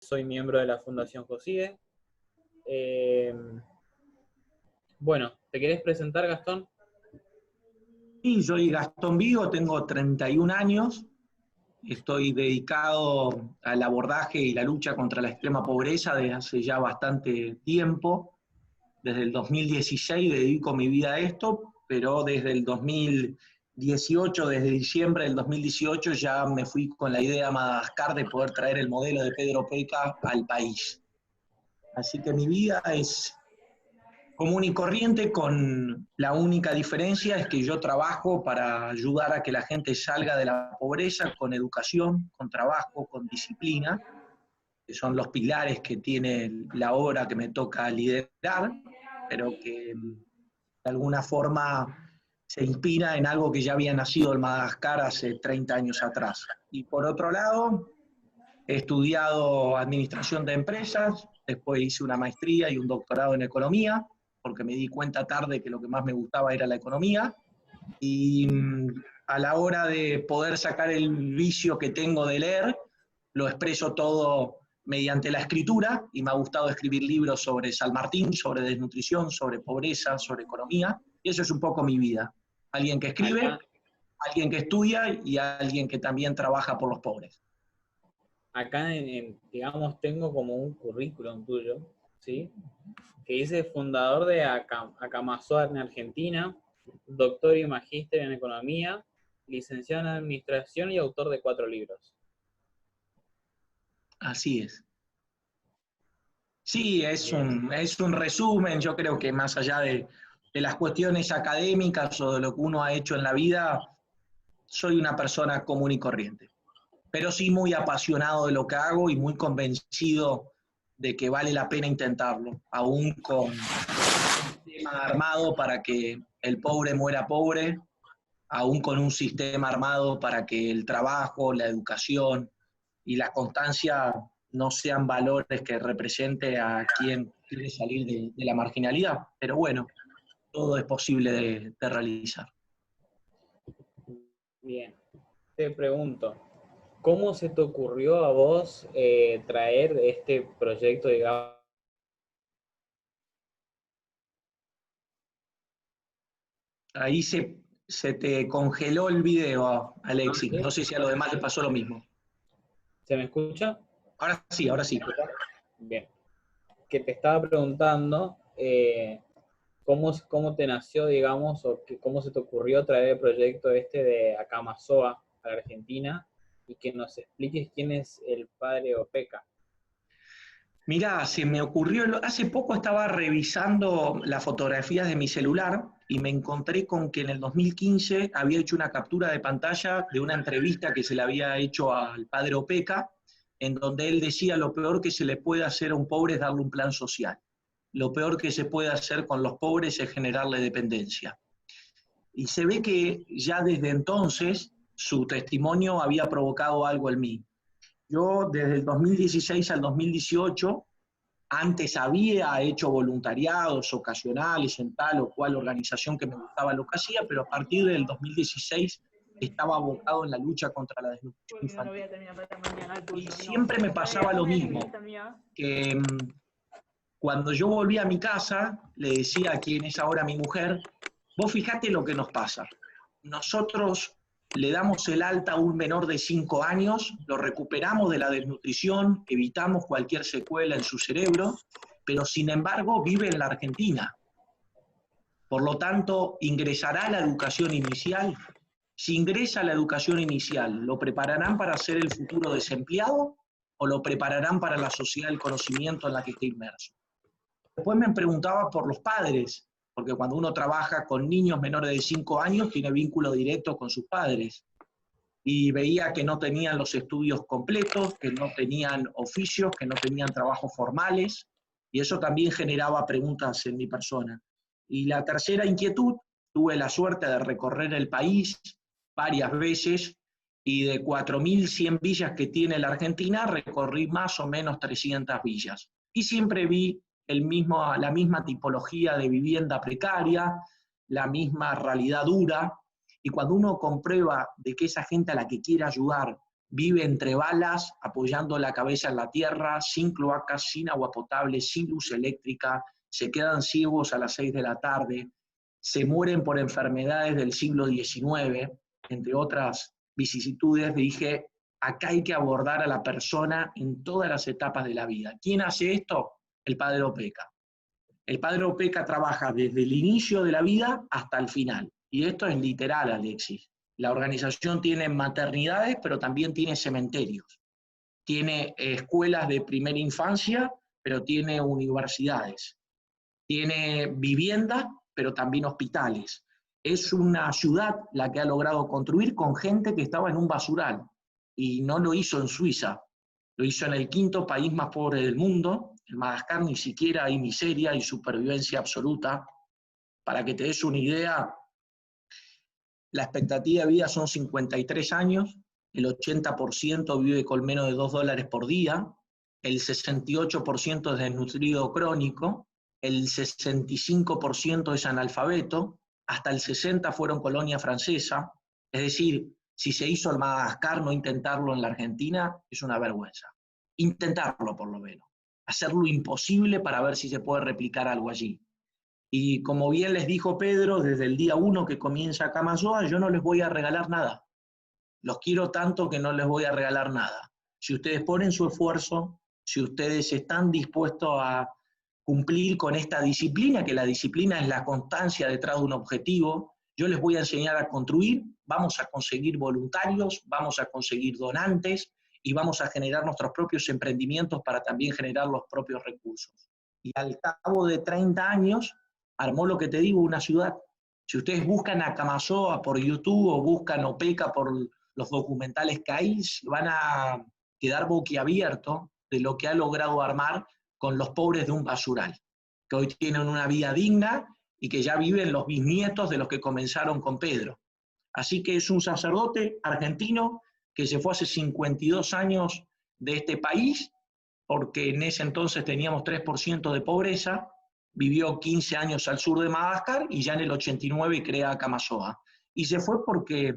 Soy miembro de la Fundación COSIDE. Eh, bueno, ¿te querés presentar, Gastón? Sí, soy Gastón Vigo, tengo 31 años, estoy dedicado al abordaje y la lucha contra la extrema pobreza desde hace ya bastante tiempo. Desde el 2016 dedico mi vida a esto, pero desde el 2018, desde diciembre del 2018, ya me fui con la idea a Madagascar de poder traer el modelo de Pedro Peca al país. Así que mi vida es común y corriente, con la única diferencia es que yo trabajo para ayudar a que la gente salga de la pobreza con educación, con trabajo, con disciplina, que son los pilares que tiene la obra que me toca liderar, pero que de alguna forma se inspira en algo que ya había nacido en Madagascar hace 30 años atrás. Y por otro lado, he estudiado administración de empresas, después hice una maestría y un doctorado en economía, porque me di cuenta tarde que lo que más me gustaba era la economía, y a la hora de poder sacar el vicio que tengo de leer, lo expreso todo mediante la escritura, y me ha gustado escribir libros sobre San Martín, sobre desnutrición, sobre pobreza, sobre economía, y eso es un poco mi vida. Alguien que escribe, Acá, alguien que estudia y alguien que también trabaja por los pobres. digamos, tengo como un currículum tuyo, ¿sí? Que dice fundador de Acamasoa en Argentina, doctor y magíster en economía, licenciado en administración y autor de 4 libros. Así es. Sí, Bien. es un resumen. Yo creo que más allá de las cuestiones académicas o de lo que uno ha hecho en la vida, soy una persona común y corriente. Pero sí muy apasionado de lo que hago y muy convencido de que vale la pena intentarlo, aún con un sistema armado para que el pobre muera pobre, aún con un sistema armado para que el trabajo, la educación y la constancia no sean valores que represente a quien quiere salir de la marginalidad. Pero bueno, todo es posible de realizar. Bien. Te pregunto, ¿cómo se te ocurrió a vos traer este proyecto, digamos? Ahí se te congeló el video, Alexis. ¿Sí? No sé si a los demás les pasó lo mismo. ¿Se me escucha? Ahora sí, ahora ¿Me sí. escucha? Bien. Que te estaba preguntando cómo te nació, digamos, o cómo se te ocurrió traer el proyecto este de Acamasoa a la Argentina y que nos expliques quién es el padre Opeca. Mirá, se me ocurrió, hace poco estaba revisando las fotografías de mi celular y me encontré con que en el 2015 había hecho una captura de pantalla de una entrevista que se le había hecho al padre Opeca, en donde él decía: lo peor que se le puede hacer a un pobre es darle un plan social. Lo peor que se puede hacer con los pobres es generarle dependencia. Y se ve que ya desde entonces su testimonio había provocado algo en mí. Yo desde el 2016 al 2018, antes había hecho voluntariados ocasionales en tal o cual organización que me gustaba lo que hacía, pero a partir del 2016 estaba abocado en la lucha contra la desnutrición infantil. Y siempre me pasaba lo mismo, que cuando yo volví a mi casa, le decía a quien es ahora mi mujer: vos fijate lo que nos pasa. Nosotros le damos el alta a un menor de 5 años, lo recuperamos de la desnutrición, evitamos cualquier secuela en su cerebro, pero sin embargo vive en la Argentina. Por lo tanto, ¿ingresará a la educación inicial? Si ingresa a la educación inicial, ¿lo prepararán para ser el futuro desempleado o lo prepararán para la sociedad del conocimiento en la que esté inmerso? Después me preguntaba por los padres, porque cuando uno trabaja con niños menores de 5 años tiene vínculo directo con sus padres. Y veía que no tenían los estudios completos, que no tenían oficios, que no tenían trabajos formales, y eso también generaba preguntas en mi persona. Y la tercera inquietud, tuve la suerte de recorrer el país varias veces, y de 4.100 villas que tiene la Argentina, recorrí más o menos 300 villas. Y siempre vi la misma tipología de vivienda precaria, la misma realidad dura, y cuando uno comprueba de que esa gente a la que quiere ayudar vive entre balas, apoyando la cabeza en la tierra, sin cloacas, sin agua potable, sin luz eléctrica, se quedan ciegos a las 6 de la tarde, se mueren por enfermedades del siglo XIX, entre otras vicisitudes. Dije, acá hay que abordar a la persona en todas las etapas de la vida. ¿Quién hace esto? El padre Opeka. El padre Opeka trabaja desde el inicio de la vida hasta el final. Y esto es literal, Alexis. La organización tiene maternidades, pero también tiene cementerios. Tiene escuelas de primera infancia, pero tiene universidades. Tiene vivienda, pero también hospitales. Es una ciudad la que ha logrado construir con gente que estaba en un basural. Y no lo hizo en Suiza, lo hizo en el quinto país más pobre del mundo. En Madagascar ni siquiera hay miseria y supervivencia absoluta. Para que te des una idea, la expectativa de vida son 53 años, el 80% vive con menos de $2 por día, el 68% es desnutrido crónico, el 65% es analfabeto, hasta el 60% fueron colonia francesa. Es decir, si se hizo en Madagascar, no intentarlo en la Argentina es una vergüenza. Intentarlo por lo menos, hacer lo imposible para ver si se puede replicar algo allí. Y como bien les dijo Pedro, desde el día 1 que comienza Camasoa, yo no les voy a regalar nada. Los quiero tanto que no les voy a regalar nada. Si ustedes ponen su esfuerzo, si ustedes están dispuestos a cumplir con esta disciplina, que la disciplina es la constancia detrás de un objetivo, yo les voy a enseñar a construir, vamos a conseguir voluntarios, vamos a conseguir donantes y vamos a generar nuestros propios emprendimientos para también generar los propios recursos. Y al cabo de 30 años, armó lo que te digo, una ciudad. Si ustedes buscan a Camasoa por YouTube o buscan Opeka por los documentales que hay, van a quedar boquiabiertos de lo que ha logrado armar con los pobres de un basural, que hoy tienen una vida digna y que ya viven los bisnietos de los que comenzaron con Pedro. Así que es un sacerdote argentino que se fue hace 52 años de este país, porque en ese entonces teníamos 3% de pobreza, vivió 15 años al sur de Madagascar y ya en el 89 crea Camasoa. Y se fue porque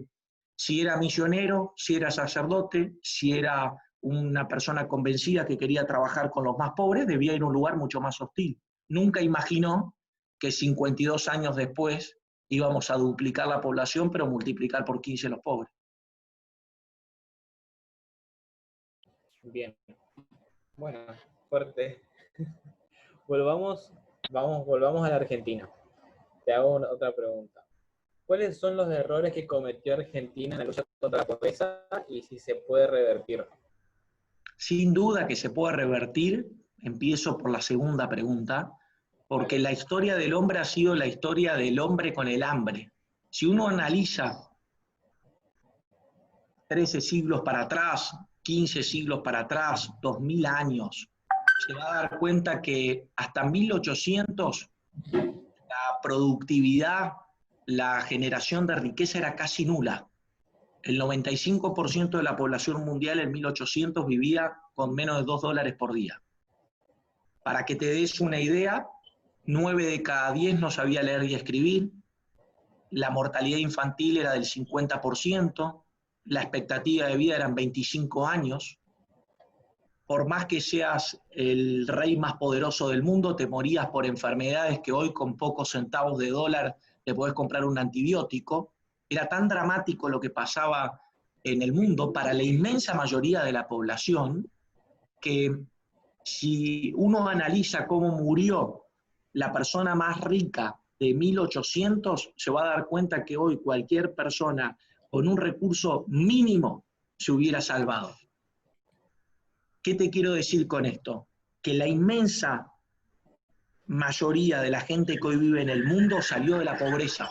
si era misionero, si era sacerdote, si era una persona convencida que quería trabajar con los más pobres, debía ir a un lugar mucho más hostil. Nunca imaginó que 52 años después íbamos a duplicar la población, pero multiplicar por 15 los pobres. Bien. Bueno, fuerte. Volvamos a la Argentina. Te hago otra pregunta. ¿Cuáles son los errores que cometió Argentina en la lucha contra la pobreza y si se puede revertir? Sin duda que se puede revertir. Empiezo por la segunda pregunta, porque la historia del hombre ha sido la historia del hombre con el hambre. Si uno analiza 13 siglos para atrás, 15 siglos para atrás, 2000 años, se va a dar cuenta que hasta 1800 la productividad, la generación de riqueza era casi nula. El 95% de la población mundial en 1800 vivía con menos de $2 por día. Para que te des una idea, 9 de cada 10 no sabía leer y escribir, la mortalidad infantil era del 50%, la expectativa de vida eran 25 años. Por más que seas el rey más poderoso del mundo, te morías por enfermedades que hoy con pocos centavos de dólar te podés comprar un antibiótico. Era tan dramático lo que pasaba en el mundo para la inmensa mayoría de la población que si uno analiza cómo murió la persona más rica de 1800, se va a dar cuenta que hoy cualquier persona con un recurso mínimo se hubiera salvado. ¿Qué te quiero decir con esto? Que la inmensa mayoría de la gente que hoy vive en el mundo salió de la pobreza.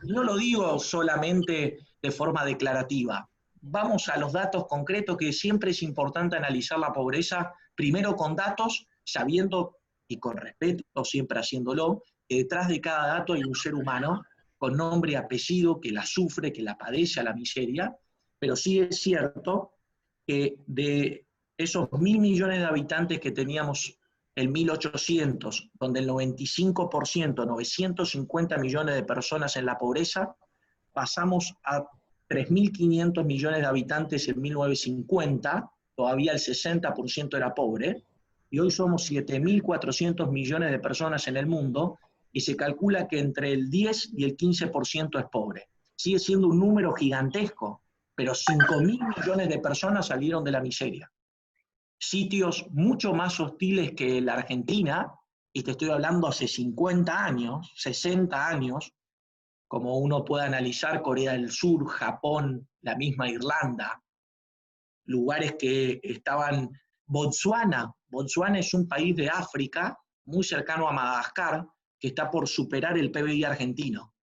No lo digo solamente de forma declarativa. Vamos a los datos concretos, que siempre es importante analizar la pobreza, primero con datos, sabiendo y con respeto, siempre haciéndolo, que detrás de cada dato hay un ser humano con nombre y apellido que la sufre, que la padece a la miseria, pero sí es cierto que de esos 1.000 millones de habitantes que teníamos en 1800, donde el 95%, 950 millones de personas en la pobreza, pasamos a 3.500 millones de habitantes en 1950, todavía el 60% era pobre, y hoy somos 7.400 millones de personas en el mundo, y se calcula que entre el 10 y el 15% es pobre. Sigue siendo un número gigantesco, pero 5.000 millones de personas salieron de la miseria. Sitios mucho más hostiles que la Argentina, y te estoy hablando hace 50 años, 60 años, como uno puede analizar Corea del Sur, Japón, la misma Irlanda, lugares que estaban... Botsuana es un país de África, muy cercano a Madagascar, que está por superar el PBI argentino.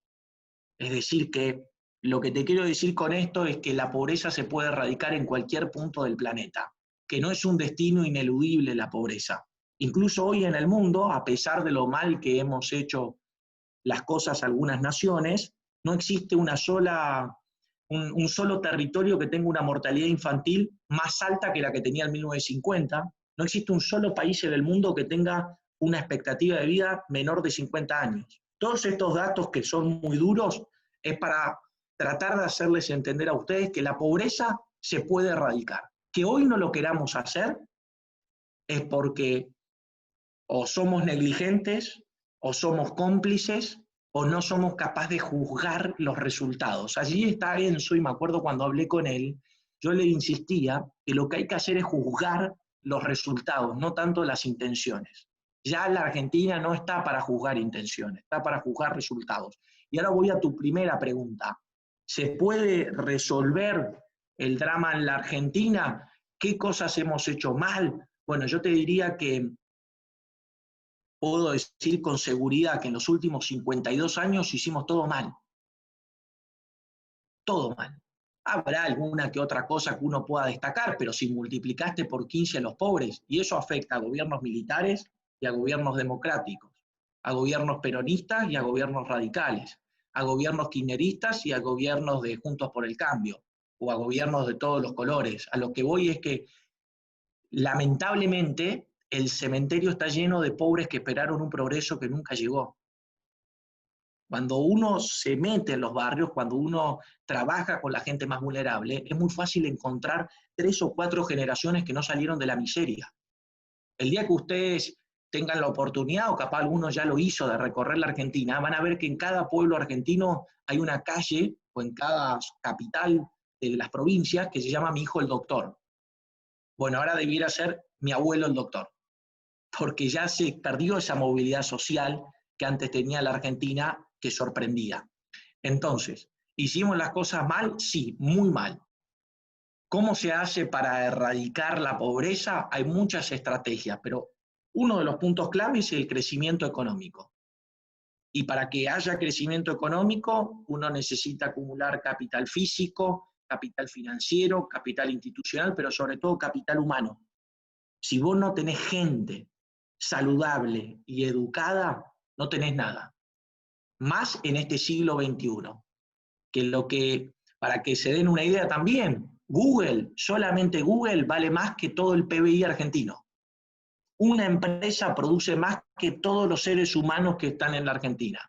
Es decir, que lo que te quiero decir con esto es que la pobreza se puede erradicar en cualquier punto del planeta, que no es un destino ineludible la pobreza. Incluso hoy en el mundo, a pesar de lo mal que hemos hecho las cosas algunas naciones, no existe un solo territorio que tenga una mortalidad infantil más alta que la que tenía en 1950. No existe un solo país en el mundo que tenga una expectativa de vida menor de 50 años. Todos estos datos que son muy duros es para tratar de hacerles entender a ustedes que la pobreza se puede erradicar. Que hoy no lo queramos hacer es porque o somos negligentes, o somos cómplices, o no somos capaces de juzgar los resultados. Allí está Enzo, y me acuerdo cuando hablé con él, yo le insistía que lo que hay que hacer es juzgar los resultados, no tanto las intenciones. Ya la Argentina no está para juzgar intenciones, está para juzgar resultados. Y ahora voy a tu primera pregunta. ¿Se puede resolver el drama en la Argentina? ¿Qué cosas hemos hecho mal? Bueno, yo te diría que puedo decir con seguridad que en los últimos 52 años hicimos todo mal. Todo mal. Habrá alguna que otra cosa que uno pueda destacar, pero si multiplicaste por 15 a los pobres, y eso afecta a gobiernos militares y a gobiernos democráticos, a gobiernos peronistas y a gobiernos radicales, a gobiernos kirchneristas y a gobiernos de Juntos por el Cambio, o a gobiernos de todos los colores. A lo que voy es que, lamentablemente, el cementerio está lleno de pobres que esperaron un progreso que nunca llegó. Cuando uno se mete en los barrios, cuando uno trabaja con la gente más vulnerable, es muy fácil encontrar 3 o 4 generaciones que no salieron de la miseria. El día que ustedes tengan la oportunidad, o capaz alguno ya lo hizo, de recorrer la Argentina, van a ver que en cada pueblo argentino hay una calle, o en cada capital de las provincias, que se llama Mi hijo el doctor. Bueno, ahora debiera ser Mi abuelo el doctor, porque ya se perdió esa movilidad social que antes tenía la Argentina, que sorprendía. Entonces, ¿hicimos las cosas mal? Sí, muy mal. ¿Cómo se hace para erradicar la pobreza? Hay muchas estrategias, pero uno de los puntos clave es el crecimiento económico. Y para que haya crecimiento económico, uno necesita acumular capital físico, capital financiero, capital institucional, pero sobre todo capital humano. Si vos no tenés gente saludable y educada, no tenés nada. Más en este siglo XXI. Para que se den una idea también, solamente Google vale más que todo el PBI argentino. Una empresa produce más que todos los seres humanos que están en la Argentina.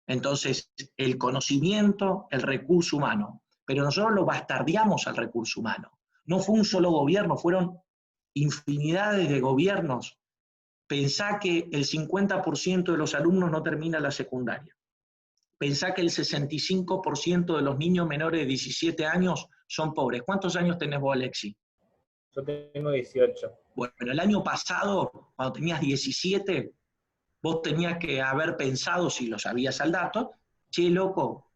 Entonces, el conocimiento, el recurso humano. Pero nosotros lo bastardeamos al recurso humano. No fue un solo gobierno, fueron infinidades de gobiernos. Pensá que el 50% de los alumnos no termina la secundaria. Pensá que el 65% de los niños menores de 17 años son pobres. ¿Cuántos años tenés vos, Alexi? Yo tengo 18. Bueno, el año pasado, cuando tenías 17, vos tenías que haber pensado, si lo sabías al dato, che, loco,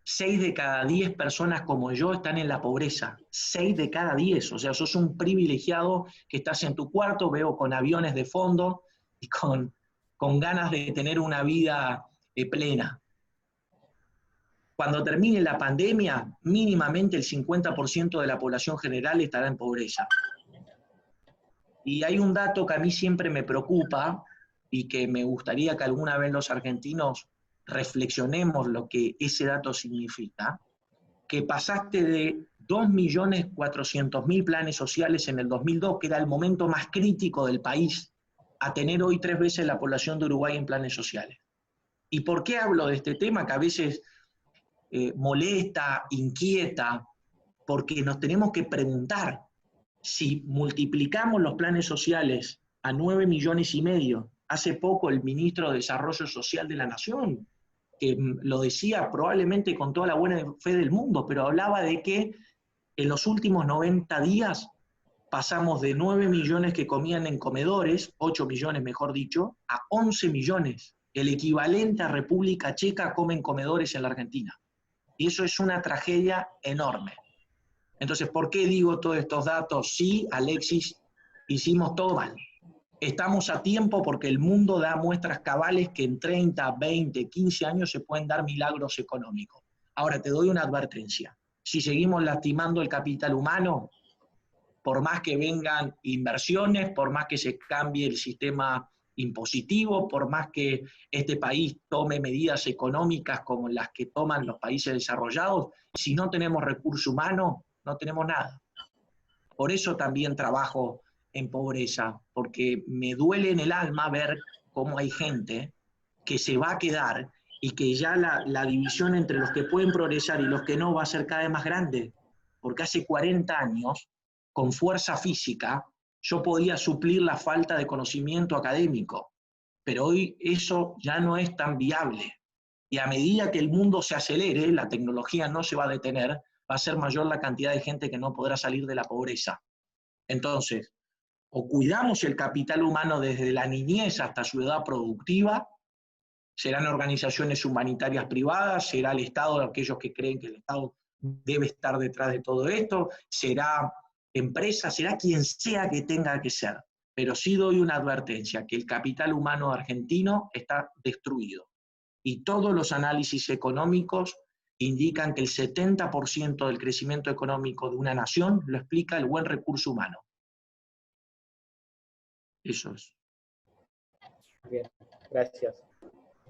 6 de cada 10 personas como yo están en la pobreza. 6 de cada 10. O sea, sos un privilegiado que estás en tu cuarto, veo con aviones de fondo y con ganas de tener una vida plena. Cuando termine la pandemia, mínimamente el 50% de la población general estará en pobreza. Y hay un dato que a mí siempre me preocupa y que me gustaría que alguna vez los argentinos reflexionemos lo que ese dato significa, que pasaste de 2.400.000 planes sociales en el 2002, que era el momento más crítico del país, a tener hoy 3 veces la población de Uruguay en planes sociales. ¿Y por qué hablo de este tema? Que a veces molesta, inquieta, porque nos tenemos que preguntar si multiplicamos los planes sociales a 9,5 millones. Hace poco el ministro de Desarrollo Social de la Nación, que lo decía probablemente con toda la buena fe del mundo, pero hablaba de que en los últimos 90 días pasamos de 9 millones que comían en comedores, 8 millones mejor dicho, a 11 millones. El equivalente a República Checa come en comedores en la Argentina. Y eso es una tragedia enorme. Entonces, ¿por qué digo todos estos datos? Sí, Alexis, hicimos todo mal. Estamos a tiempo porque el mundo da muestras cabales que en 30, 20, 15 años se pueden dar milagros económicos. Ahora, te doy una advertencia. Si seguimos lastimando el capital humano, por más que vengan inversiones, por más que se cambie el sistema impositivo, por más que este país tome medidas económicas como las que toman los países desarrollados, si no tenemos recurso humano, no tenemos nada. Por eso también trabajo en pobreza, porque me duele en el alma ver cómo hay gente que se va a quedar y que ya la división entre los que pueden progresar y los que no va a ser cada vez más grande. Porque hace 40 años, con fuerza física, yo podía suplir la falta de conocimiento académico, pero hoy eso ya no es tan viable. Y a medida que el mundo se acelere, la tecnología no se va a detener, va a ser mayor la cantidad de gente que no podrá salir de la pobreza. Entonces, o cuidamos el capital humano desde la niñez hasta su edad productiva, serán organizaciones humanitarias privadas, será el Estado, aquellos que creen que el Estado debe estar detrás de todo esto, será empresa, será quien sea que tenga que ser. Pero sí doy una advertencia, que el capital humano argentino está destruido. Y todos los análisis económicos indican que el 70% del crecimiento económico de una nación lo explica el buen recurso humano. Eso es. Bien, gracias.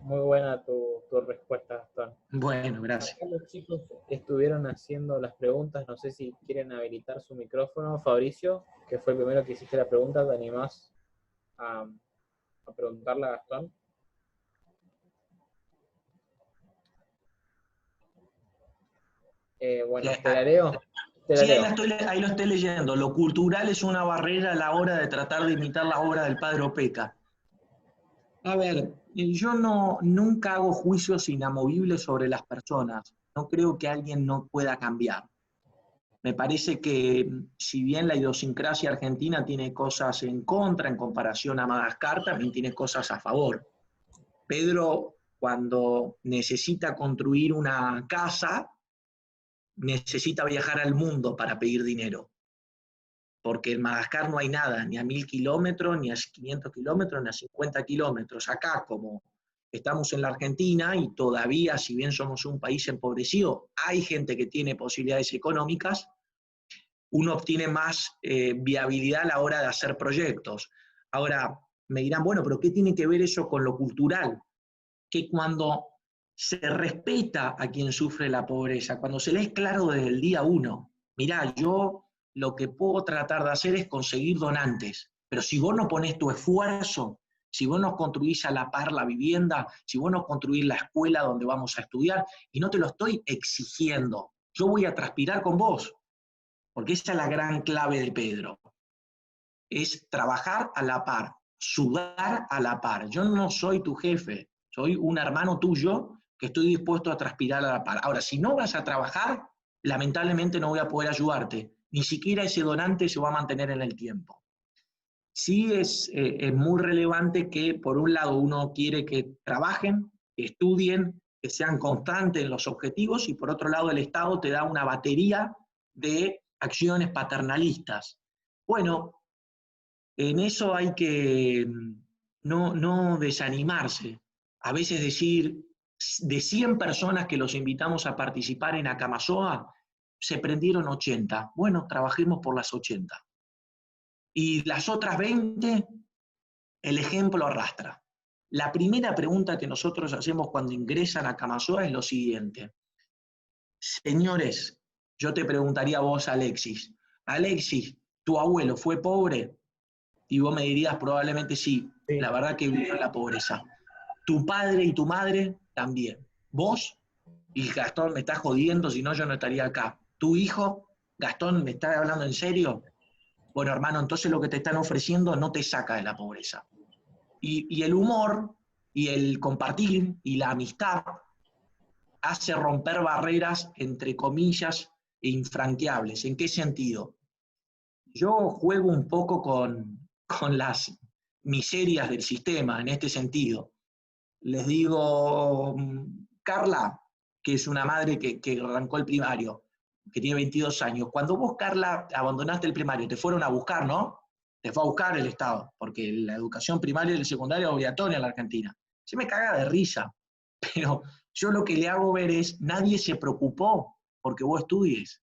Muy buena tu respuesta, Gastón. Bueno, gracias. Acá los chicos estuvieron haciendo las preguntas, no sé si quieren habilitar su micrófono. Fabricio, que fue el primero que hiciste la pregunta, ¿te animás a preguntarle a Gastón? Bueno, te la leo. Sí, ahí lo estoy leyendo. Lo cultural es una barrera a la hora de tratar de imitar la obra del padre Opeca. A ver, yo nunca hago juicios inamovibles sobre las personas. No creo que alguien no pueda cambiar. Me parece que, si bien la idiosincrasia argentina tiene cosas en contra en comparación a Madagascar, también tiene cosas a favor. Pedro, cuando necesita construir una casa, necesita viajar al mundo para pedir dinero. Porque en Madagascar no hay nada, ni a 1000 kilómetros, ni a 500 kilómetros, ni a 50 kilómetros. Acá, como estamos en la Argentina y todavía, si bien somos un país empobrecido, hay gente que tiene posibilidades económicas, uno obtiene más viabilidad a la hora de hacer proyectos. Ahora, me dirán, bueno, pero ¿qué tiene que ver eso con lo cultural? Que cuando se respeta a quien sufre la pobreza, cuando se le es claro desde el día uno, mirá, yo lo que puedo tratar de hacer es conseguir donantes, pero si vos no ponés tu esfuerzo, si vos no construís a la par la vivienda, si vos no construís la escuela donde vamos a estudiar, y no te lo estoy exigiendo, yo voy a transpirar con vos, porque esa es la gran clave de Pedro, es trabajar a la par, sudar a la par. Yo no soy tu jefe, soy un hermano tuyo que estoy dispuesto a transpirar a la par. Ahora, si no vas a trabajar, lamentablemente no voy a poder ayudarte. Ni siquiera ese donante se va a mantener en el tiempo. Sí es muy relevante que, por un lado, uno quiere que trabajen, que estudien, que sean constantes en los objetivos, y por otro lado, el Estado te da una batería de acciones paternalistas. Bueno, en eso hay que no desanimarse. A veces decir, de 100 personas que los invitamos a participar en Acamasoa, se prendieron 80. Bueno, trabajemos por las 80. Y las otras 20, el ejemplo arrastra. La primera pregunta que nosotros hacemos cuando ingresan a Acamasoa es lo siguiente. Señores, yo te preguntaría a vos, Alexis, ¿tu abuelo fue pobre? Y vos me dirías probablemente sí, la verdad que vivió en la pobreza. Tu padre y tu madre también. ¿Vos? Y Gastón, me está jodiendo, si no yo no estaría acá. ¿Tu hijo, Gastón, me está hablando en serio? Bueno, hermano, entonces lo que te están ofreciendo no te saca de la pobreza. Y el humor y el compartir y la amistad hace romper barreras, entre comillas, infranqueables. ¿En qué sentido? Yo juego un poco con las miserias del sistema en este sentido. Les digo, Carla, que es una madre que arrancó el primario, que tiene 22 años, cuando vos, Carla, abandonaste el primario, te fueron a buscar, ¿no? Te fue a buscar el Estado, porque la educación primaria y secundaria es obligatoria en la Argentina. Se me caga de risa, pero yo lo que le hago ver es, nadie se preocupó porque vos estudies.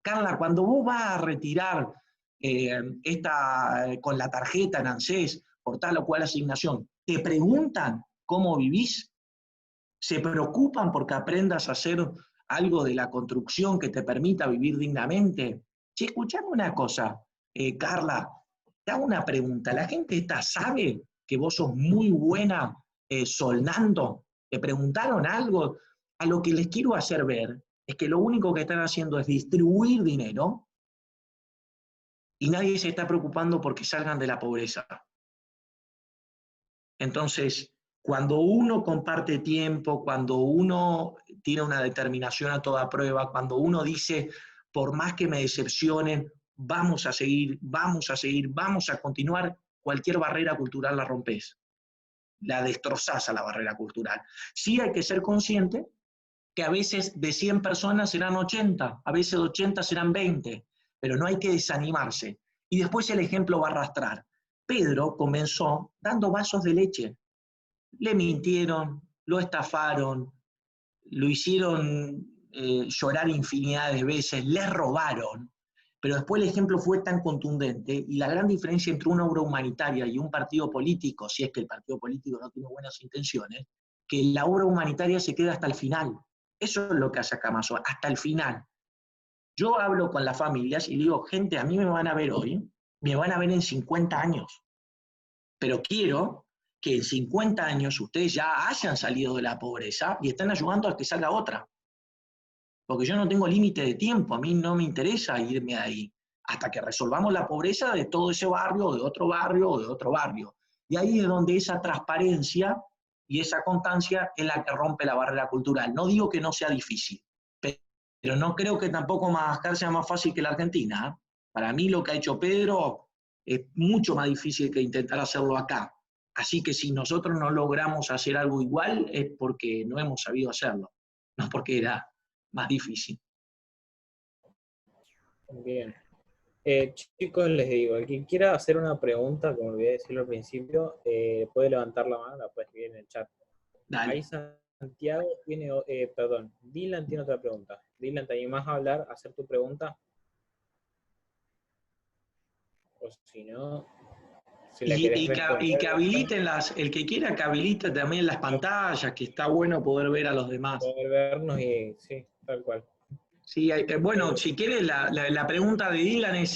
Carla, cuando vos vas a retirar con la tarjeta en ANSES por tal o cual asignación, te preguntan cómo vivís, se preocupan porque aprendas a hacer algo de la construcción que te permita vivir dignamente. Che, escuchame una cosa, Carla, te hago una pregunta. ¿La gente esta sabe que vos sos muy buena solnando? ¿Te preguntaron algo? A lo que les quiero hacer ver es que lo único que están haciendo es distribuir dinero y nadie se está preocupando porque salgan de la pobreza. Entonces, cuando uno comparte tiempo, cuando uno tiene una determinación a toda prueba, cuando uno dice, por más que me decepcionen, vamos a seguir, vamos a seguir, vamos a continuar, cualquier barrera cultural la rompes, la destrozás a la barrera cultural. Sí hay que ser consciente que a veces de 100 personas serán 80, a veces de 80 serán 20, pero no hay que desanimarse. Y después el ejemplo va a arrastrar. Pedro comenzó dando vasos de leche. Le mintieron, lo estafaron, lo hicieron llorar infinidad de veces, le robaron, pero después el ejemplo fue tan contundente y la gran diferencia entre una obra humanitaria y un partido político, si es que el partido político no tiene buenas intenciones, que la obra humanitaria se queda hasta el final. Eso es lo que hace Camaso, hasta el final. Yo hablo con las familias y digo, gente, a mí me van a ver hoy, me van a ver en 50 años, pero quiero que en 50 años ustedes ya hayan salido de la pobreza y están ayudando a que salga otra. Porque yo no tengo límite de tiempo, a mí no me interesa irme de ahí, hasta que resolvamos la pobreza de todo ese barrio, de otro barrio, o de otro barrio. Y ahí es donde esa transparencia y esa constancia es la que rompe la barrera cultural. No digo que no sea difícil, pero no creo que tampoco Madagascar sea más fácil que la Argentina, ¿eh? Para mí lo que ha hecho Pedro es mucho más difícil que intentar hacerlo acá. Así que si nosotros no logramos hacer algo igual es porque no hemos sabido hacerlo, no porque era más difícil. Bien. Chicos, les digo, el que quiera hacer una pregunta, como olvidé decirlo al principio, puede levantar la mano, la puede escribir en el chat. Dale. Ahí Santiago tiene, perdón, Dylan tiene otra pregunta. Dylan, ¿te animás a hablar, a hacer tu pregunta? O si no, si la querés Y que responder, habiliten el que quiera que habilite también las pantallas, que está bueno poder ver a los demás. poder vernos y sí, tal cual. Sí, bueno, Eh, si quieres, la pregunta de Dylan es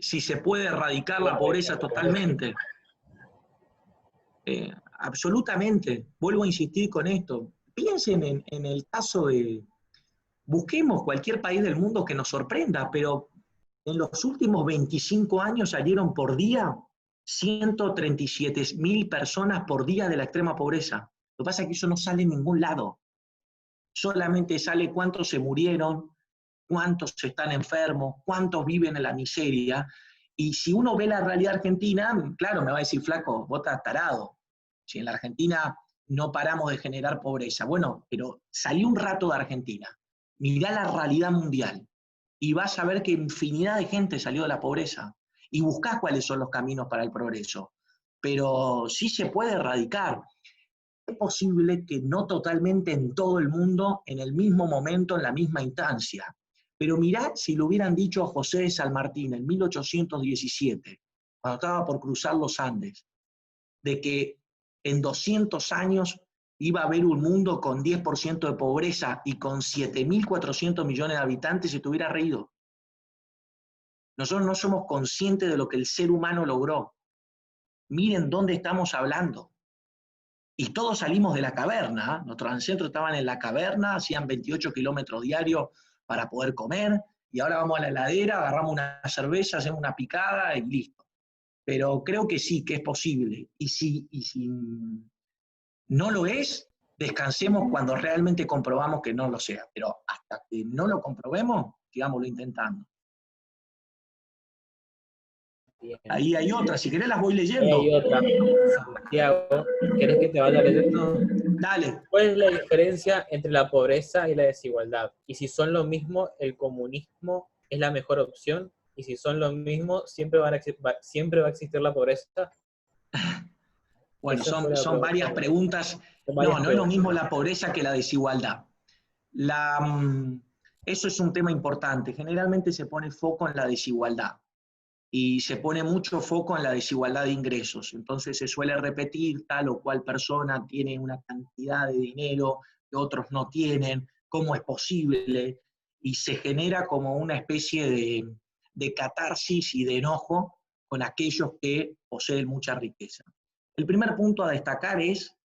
si se puede erradicar ¿Puedo la erradicar pobreza la pobreza? totalmente. Absolutamente, vuelvo a insistir con esto. Piensen en el caso de, busquemos cualquier país del mundo que nos sorprenda, pero en los últimos 25 años salieron por día 137.000 personas por día de la extrema pobreza. Lo que pasa es que eso no sale en ningún lado. Solamente sale cuántos se murieron, cuántos están enfermos, cuántos viven en la miseria. Y si uno ve la realidad argentina, claro, me va a decir, flaco, vos estás tarado. Si en la Argentina no paramos de generar pobreza. Bueno, pero salí un rato de Argentina, mirá la realidad mundial y vas a ver que infinidad de gente salió de la pobreza y buscás cuáles son los caminos para el progreso. Pero sí se puede erradicar. Es posible que no totalmente en todo el mundo, en el mismo momento, en la misma instancia. Pero mirá si lo hubieran dicho a José de San Martín en 1817, cuando estaba por cruzar los Andes, de que en 200 años iba a haber un mundo con 10% de pobreza y con 7.400 millones de habitantes, se te hubiera reído. Nosotros no somos conscientes de lo que el ser humano logró. Miren dónde estamos hablando. Y todos salimos de la caverna, ¿eh? Nuestros ancestros estaban en la caverna, hacían 28 kilómetros diarios para poder comer, y ahora vamos a la heladera, agarramos una cerveza, hacemos una picada y listo. Pero creo que sí, que es posible. Y si no lo es, descansemos cuando realmente comprobamos que no lo sea. Pero hasta que no lo comprobemos, sigámoslo intentando. Bien. Ahí hay otra, si querés las voy Ahí leyendo. hay otra. Santiago, ¿querés que te vaya leyendo? Dale. ¿Cuál es la diferencia entre la pobreza y la desigualdad? Y si son lo mismo, ¿el comunismo es la mejor opción? Y si son lo mismo, ¿siempre siempre va a existir la pobreza? Bueno, Esa fue la son pregunta. varias preguntas. Son No, varias no es lo mismo preguntas. la pobreza que la desigualdad. La, eso es un tema importante. Generalmente se pone foco en la desigualdad y se pone mucho foco en la desigualdad de ingresos. Entonces se suele repetir tal o cual persona tiene una cantidad de dinero que otros no tienen, cómo es posible, y se genera como una especie de catarsis y de enojo con aquellos que poseen mucha riqueza. El primer punto a destacar es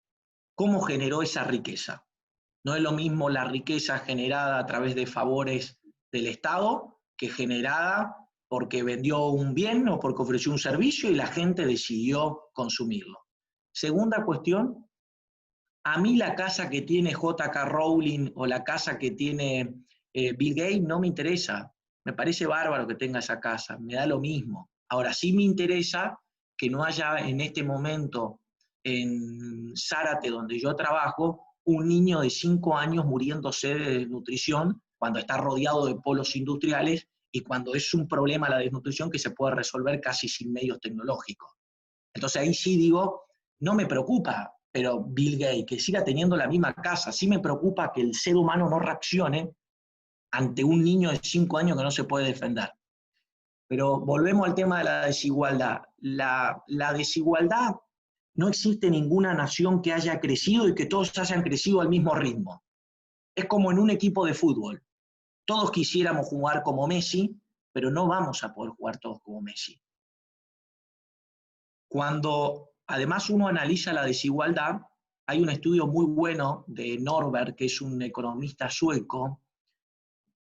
cómo generó esa riqueza. No es lo mismo la riqueza generada a través de favores del Estado que generada porque vendió un bien o porque ofreció un servicio y la gente decidió consumirlo. Segunda cuestión, a mí la casa que tiene J.K. Rowling o la casa que tiene Bill Gates no me interesa. Me parece bárbaro que tenga esa casa, me da lo mismo. Ahora sí me interesa que no haya en este momento en Zárate, donde yo trabajo, un niño de 5 años muriéndose de desnutrición cuando está rodeado de polos industriales y cuando es un problema la desnutrición que se puede resolver casi sin medios tecnológicos. Entonces ahí sí digo, no me preocupa, pero Bill Gates, que siga teniendo la misma casa, sí me preocupa que el ser humano no reaccione ante un niño de 5 años que no se puede defender. Pero volvemos al tema de la desigualdad. La desigualdad, no existe ninguna nación que haya crecido y que todos hayan crecido al mismo ritmo. Es como en un equipo de fútbol. Todos quisiéramos jugar como Messi, pero no vamos a poder jugar todos como Messi. Cuando además uno analiza la desigualdad, hay un estudio muy bueno de Norberg, que es un economista sueco,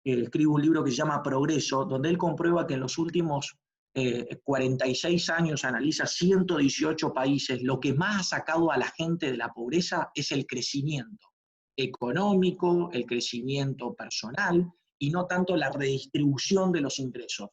que escribe un libro que se llama Progreso, donde él comprueba que en los últimos 46 años, analiza 118 países, lo que más ha sacado a la gente de la pobreza es el crecimiento económico, el crecimiento personal, y no tanto la redistribución de los ingresos.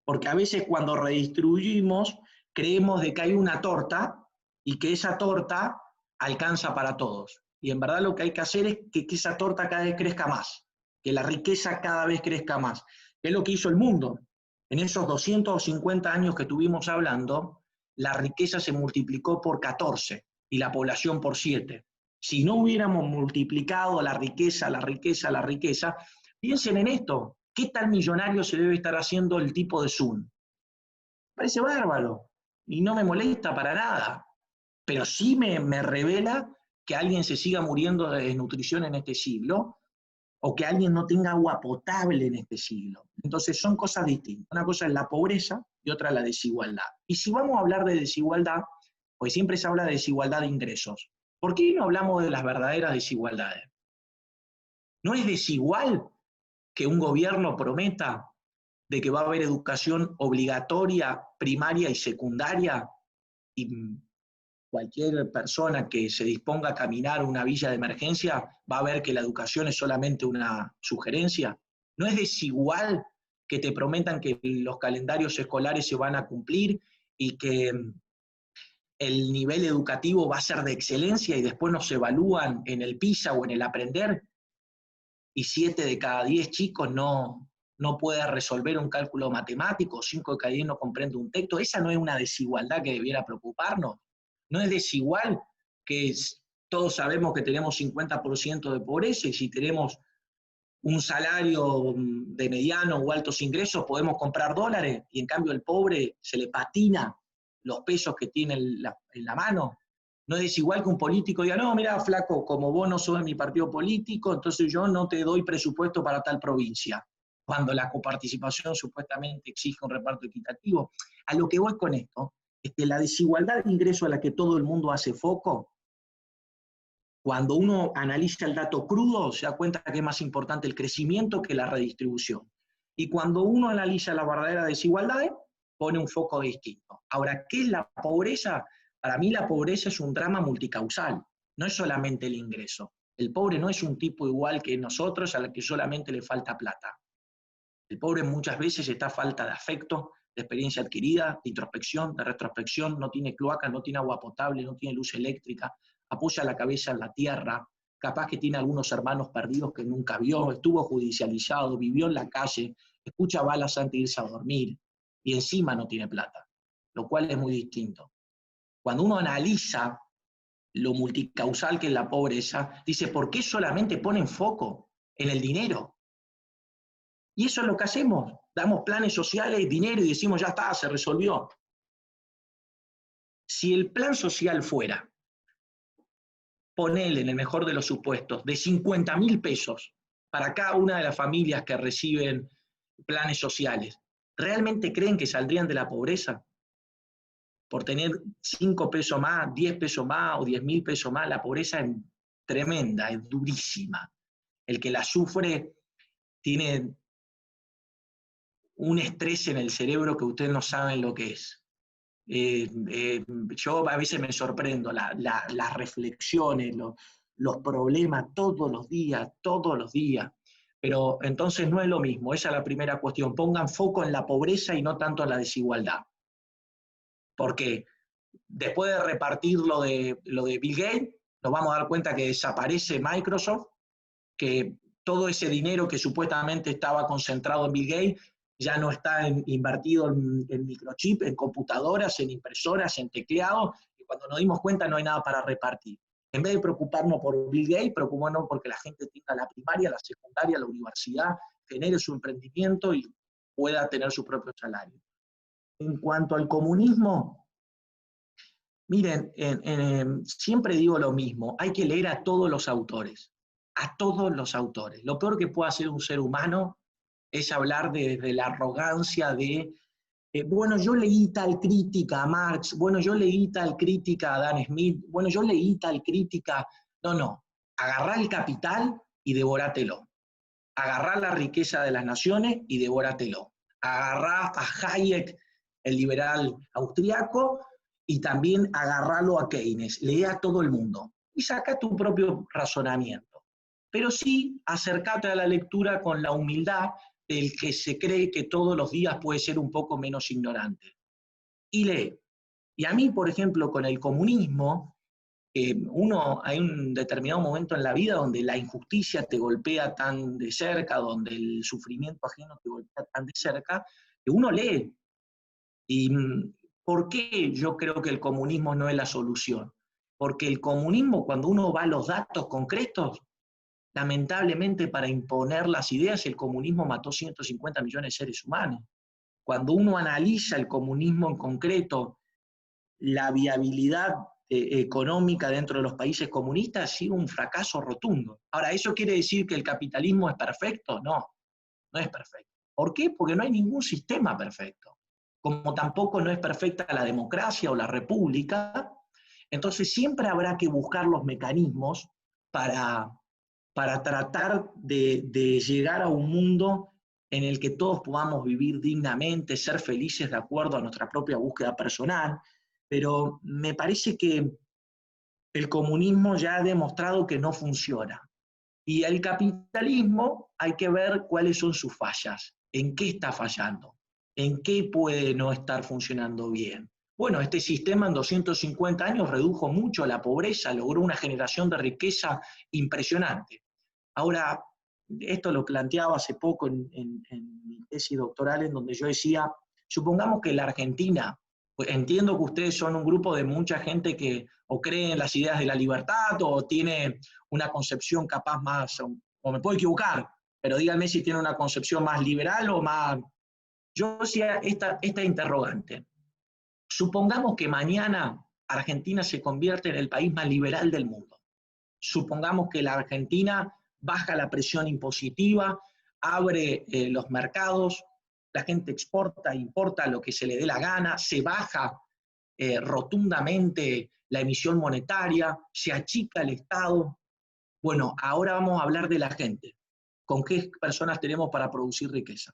Porque a veces cuando redistribuimos, creemos de que hay una torta y que esa torta alcanza para todos. Y en verdad lo que hay que hacer es que esa torta cada vez crezca más, que la riqueza cada vez crezca más. Es lo que hizo el mundo. En esos 250 años que estuvimos hablando, la riqueza se multiplicó por 14 y la población por 7. Si no hubiéramos multiplicado la riqueza, la riqueza, la riqueza, piensen en esto. ¿Qué tal millonario se debe estar haciendo el tipo de Zoom? Parece bárbaro y no me molesta para nada, pero sí me revela que alguien se siga muriendo de desnutrición en este siglo o que alguien no tenga agua potable en este siglo. Entonces son cosas distintas. Una cosa es la pobreza y otra la desigualdad. Y si vamos a hablar de desigualdad, pues siempre se habla de desigualdad de ingresos. ¿Por qué no hablamos de las verdaderas desigualdades? ¿No es desigual que un gobierno prometa de que va a haber educación obligatoria, primaria y secundaria, y cualquier persona que se disponga a caminar una villa de emergencia va a ver que la educación es solamente una sugerencia? ¿No es desigual que te prometan que los calendarios escolares se van a cumplir y que el nivel educativo va a ser de excelencia y después nos evalúan en el PISA o en el aprender y 7 de cada 10 chicos no puede resolver un cálculo matemático, 5 de cada 10 no comprende un texto? ¿Esa no es una desigualdad que debiera preocuparnos? ¿No es desigual que todos sabemos que tenemos 50% de pobreza y si tenemos un salario de mediano o altos ingresos podemos comprar dólares y en cambio el pobre se le patina los pesos que tiene en la mano? No es desigual que un político diga, no, mira, flaco, como vos no sos de mi partido político, entonces yo no te doy presupuesto para tal provincia, cuando la coparticipación supuestamente exige un reparto equitativo. A lo que voy con esto es que la desigualdad de ingreso a la que todo el mundo hace foco Cuando uno analiza el dato crudo, se da cuenta que es más importante el crecimiento que la redistribución. Y cuando uno analiza las verdaderas desigualdades, pone un foco distinto. Ahora, ¿qué es la pobreza? Para mí la pobreza es un drama multicausal, no es solamente el ingreso. El pobre no es un tipo igual que nosotros al que solamente le falta plata. El pobre muchas veces está a falta de afecto, de experiencia adquirida, de introspección, de retrospección, no tiene cloaca, no tiene agua potable, no tiene luz eléctrica, apoya la cabeza en la tierra, capaz que tiene algunos hermanos perdidos que nunca vio, estuvo judicializado, vivió en la calle, escucha balas antes de irse a dormir, y encima no tiene plata, lo cual es muy distinto. Cuando uno analiza lo multicausal que es la pobreza, dice, ¿por qué solamente ponen foco en el dinero? Y eso es lo que hacemos, damos planes sociales, dinero y decimos, ya está, se resolvió. Si el plan social fuera, ponele en el mejor de los supuestos, de 50.000 pesos para cada una de las familias que reciben planes sociales, ¿realmente creen que saldrían de la pobreza? Por tener 5 pesos más, 10 pesos más o 10.000 pesos más, la pobreza es tremenda, es durísima. El que la sufre tiene un estrés en el cerebro que ustedes no saben lo que es. Yo a veces me sorprendo, las reflexiones, los problemas todos los días. Pero entonces no es lo mismo, esa es la primera cuestión. Pongan foco en la pobreza y no tanto en la desigualdad. Porque después de repartir lo de Bill Gates, nos vamos a dar cuenta que desaparece Microsoft, que todo ese dinero que supuestamente estaba concentrado en Bill Gates ya no está invertido en microchip, en computadoras, en impresoras, en tecleados, y cuando nos dimos cuenta no hay nada para repartir. En vez de preocuparnos por Bill Gates, preocupémonos porque la gente tenga la primaria, la secundaria, la universidad, genere su emprendimiento y pueda tener su propio salario. En cuanto al comunismo, miren, siempre digo lo mismo, hay que leer a todos los autores. A todos los autores. Lo peor que puede hacer un ser humano es hablar de la arrogancia de, bueno, yo leí tal crítica a Marx, bueno, yo leí tal crítica a Adam Smith, bueno, yo leí tal crítica. No, agarrá el capital y devórátelo. Agarrá la riqueza de las naciones y devórátelo. Agarrá a Hayek, el liberal austriaco, y también agarralo a Keynes. Lee a todo el mundo y saca tu propio razonamiento. Pero sí acércate a la lectura con la humildad del que se cree que todos los días puede ser un poco menos ignorante. Y lee. Y a mí, por ejemplo, con el comunismo, hay un determinado momento en la vida donde la injusticia te golpea tan de cerca, donde el sufrimiento ajeno te golpea tan de cerca, que uno lee. ¿Y por qué yo creo que el comunismo no es la solución? Porque el comunismo, cuando uno va a los datos concretos, lamentablemente, para imponer las ideas, el comunismo mató 150 millones de seres humanos. Cuando uno analiza el comunismo en concreto, la viabilidad económica dentro de los países comunistas ha sido un fracaso rotundo. Ahora, ¿eso quiere decir que el capitalismo es perfecto? No, no es perfecto. ¿Por qué? Porque no hay ningún sistema perfecto. Como tampoco no es perfecta la democracia o la república, entonces siempre habrá que buscar los mecanismos para tratar de llegar a un mundo en el que todos podamos vivir dignamente, ser felices de acuerdo a nuestra propia búsqueda personal, pero me parece que el comunismo ya ha demostrado que no funciona. Y el capitalismo hay que ver cuáles son sus fallas, en qué está fallando, en qué puede no estar funcionando bien. Bueno, este sistema en 250 años redujo mucho la pobreza, logró una generación de riqueza impresionante. Ahora, esto lo planteaba hace poco en mi tesis doctoral, en donde yo decía, supongamos que la Argentina, pues entiendo que ustedes son un grupo de mucha gente que o cree en las ideas de la libertad o tiene una concepción capaz más, o me puedo equivocar, pero díganme si tiene una concepción más liberal o más... Yo decía esta interrogante. Supongamos que mañana Argentina se convierte en el país más liberal del mundo. Supongamos que la Argentina baja la presión impositiva, abre los mercados, la gente exporta, importa lo que se le dé la gana, se baja rotundamente la emisión monetaria, se achica el Estado. Bueno, ahora vamos a hablar de la gente. ¿Con qué personas tenemos para producir riqueza?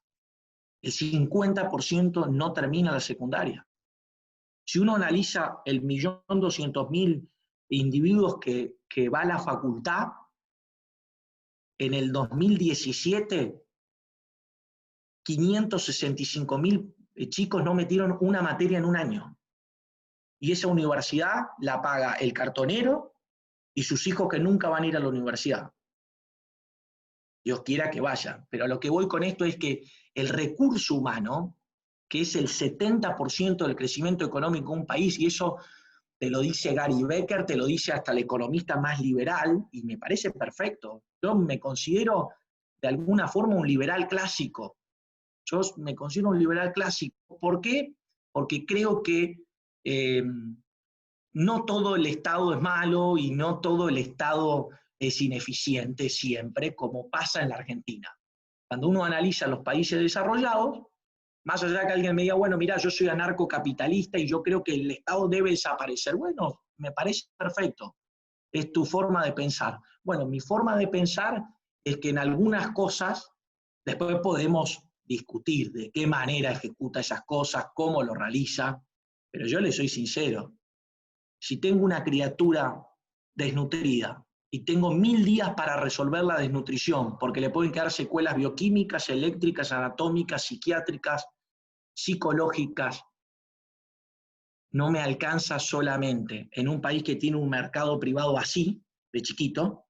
El 50% no termina la secundaria. Si uno analiza el 1.200.000 individuos que va a la facultad, en el 2017, 565.000 chicos no metieron una materia en un año. Y esa universidad la paga el cartonero y sus hijos que nunca van a ir a la universidad. Dios quiera que vayan. Pero a lo que voy con esto es que el recurso humano, que es el 70% del crecimiento económico de un país, y eso te lo dice Gary Becker, te lo dice hasta el economista más liberal, y me parece perfecto. Yo me considero de alguna forma un liberal clásico. Yo me considero un liberal clásico. ¿Por qué? Porque creo que no todo el Estado es malo y no todo el Estado es ineficiente siempre, como pasa en la Argentina. Cuando uno analiza los países desarrollados, más allá de que alguien me diga, bueno, mira, yo soy anarcocapitalista y yo creo que el Estado debe desaparecer. Bueno, me parece perfecto. Es tu forma de pensar. Bueno, mi forma de pensar es que en algunas cosas después podemos discutir de qué manera ejecuta esas cosas, cómo lo realiza, pero yo le soy sincero. Si tengo una criatura desnutrida y tengo 1000 días para resolver la desnutrición, porque le pueden quedar secuelas bioquímicas, eléctricas, anatómicas, psiquiátricas, psicológicas, no me alcanza solamente en un país que tiene un mercado privado así, de chiquito,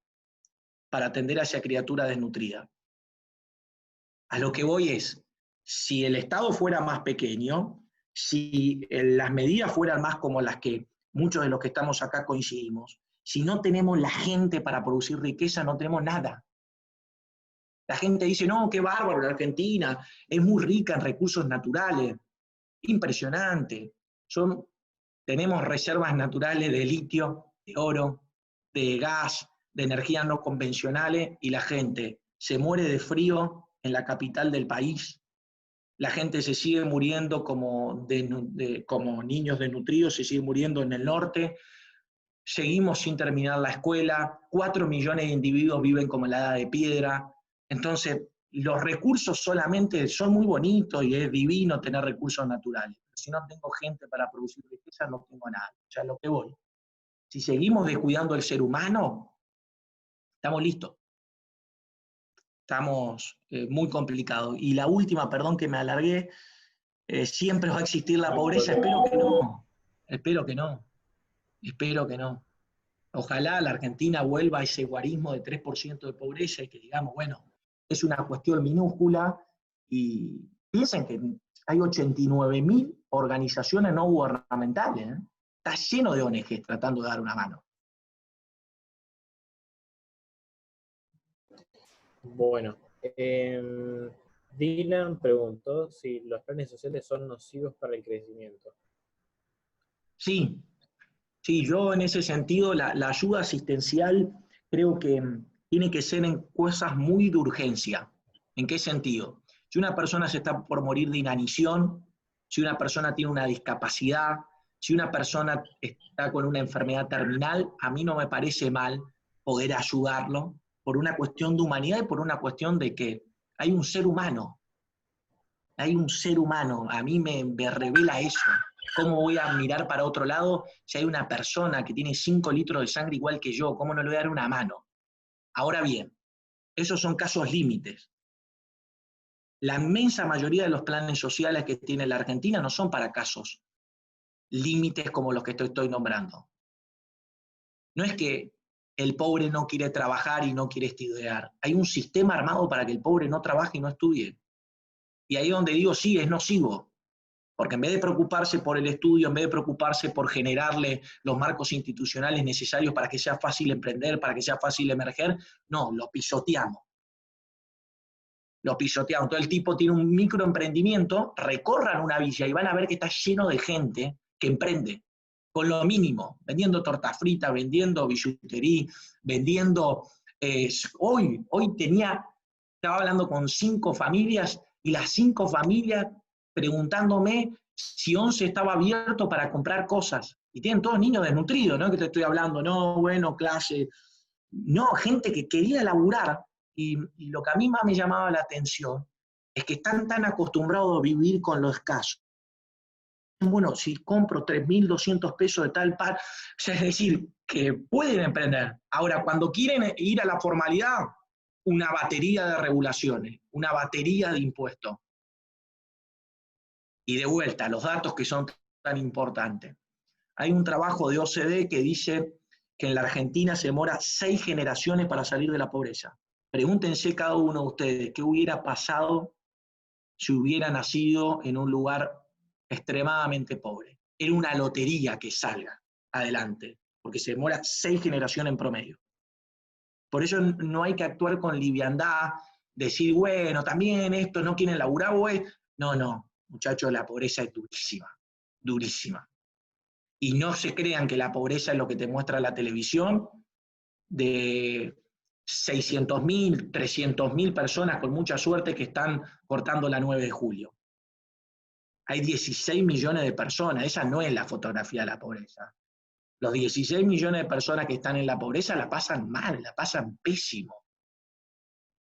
para atender a esa criatura desnutrida. A lo que voy es, si el Estado fuera más pequeño, si las medidas fueran más como las que muchos de los que estamos acá coincidimos, si no tenemos la gente para producir riqueza, no tenemos nada. La gente dice, no, qué bárbaro, la Argentina es muy rica en recursos naturales. Impresionante. Tenemos reservas naturales de litio, de oro, de gas, de energías no convencionales, y la gente se muere de frío en la capital del país. La gente se sigue muriendo como niños desnutridos, se sigue muriendo en el norte. Seguimos sin terminar la escuela, 4 millones de individuos viven como en la edad de piedra. Entonces, los recursos solamente son muy bonitos y es divino tener recursos naturales. Pero si no tengo gente para producir riqueza, no tengo nada. O sea, lo que voy. Si seguimos descuidando el ser humano, estamos listos. Estamos muy complicados. Y la última, perdón que me alargué, siempre va a existir la pobreza. Espero que no. Espero que no. Espero que no. Ojalá la Argentina vuelva a ese guarismo de 3% de pobreza y que digamos, bueno, es una cuestión minúscula, y piensen que hay 89.000 organizaciones no gubernamentales, ¿eh? Está lleno de ONGs tratando de dar una mano. Bueno, Dylan preguntó si los planes sociales son nocivos para el crecimiento. Sí, yo en ese sentido, la ayuda asistencial creo que tiene que ser en cosas muy de urgencia. ¿En qué sentido? Si una persona se está por morir de inanición, si una persona tiene una discapacidad, si una persona está con una enfermedad terminal, a mí no me parece mal poder ayudarlo por una cuestión de humanidad y por una cuestión de que hay un ser humano. Hay un ser humano. A mí me revela eso. ¿Cómo voy a mirar para otro lado si hay una persona que tiene 5 litros de sangre igual que yo? ¿Cómo no le voy a dar una mano? Ahora bien, esos son casos límites. La inmensa mayoría de los planes sociales que tiene la Argentina no son para casos límites como los que estoy nombrando. No es que el pobre no quiere trabajar y no quiere estudiar. Hay un sistema armado para que el pobre no trabaje y no estudie. Y ahí es donde digo, sí, es nocivo. Porque en vez de preocuparse por el estudio, en vez de preocuparse por generarle los marcos institucionales necesarios para que sea fácil emprender, para que sea fácil emerger, no, lo pisoteamos. Lo pisoteamos. Todo el tipo tiene un microemprendimiento, recorran una villa y van a ver que está lleno de gente que emprende, con lo mínimo, vendiendo torta frita, vendiendo billutería, vendiendo... Hoy estaba hablando con 5 familias, y las 5 familias preguntándome si 11 estaba abierto para comprar cosas. Y tienen todos niños desnutridos, ¿no? Que te estoy hablando, no, bueno, clase. No, gente que quería laburar. Y lo que a mí más me llamaba la atención es que están tan acostumbrados a vivir con lo escaso. Bueno, si compro 3.200 pesos de tal par, o sea, es decir, que pueden emprender. Ahora, cuando quieren ir a la formalidad, una batería de regulaciones, una batería de impuestos. Y de vuelta, los datos que son tan importantes. Hay un trabajo de OCDE que dice que en la Argentina se demora 6 generaciones para salir de la pobreza. Pregúntense cada uno de ustedes qué hubiera pasado si hubiera nacido en un lugar extremadamente pobre. Era una lotería que salga adelante, porque se demora 6 generaciones en promedio. Por eso no hay que actuar con liviandad, decir, bueno, también estos no quieren laburar, güey. No, no, muchachos, la pobreza es durísima, durísima. Y no se crean que la pobreza es lo que te muestra la televisión, de 600.000, 300.000 personas con mucha suerte que están cortando la 9 de julio. Hay 16 millones de personas, esa no es la fotografía de la pobreza. Los 16 millones de personas que están en la pobreza la pasan mal, la pasan pésimo.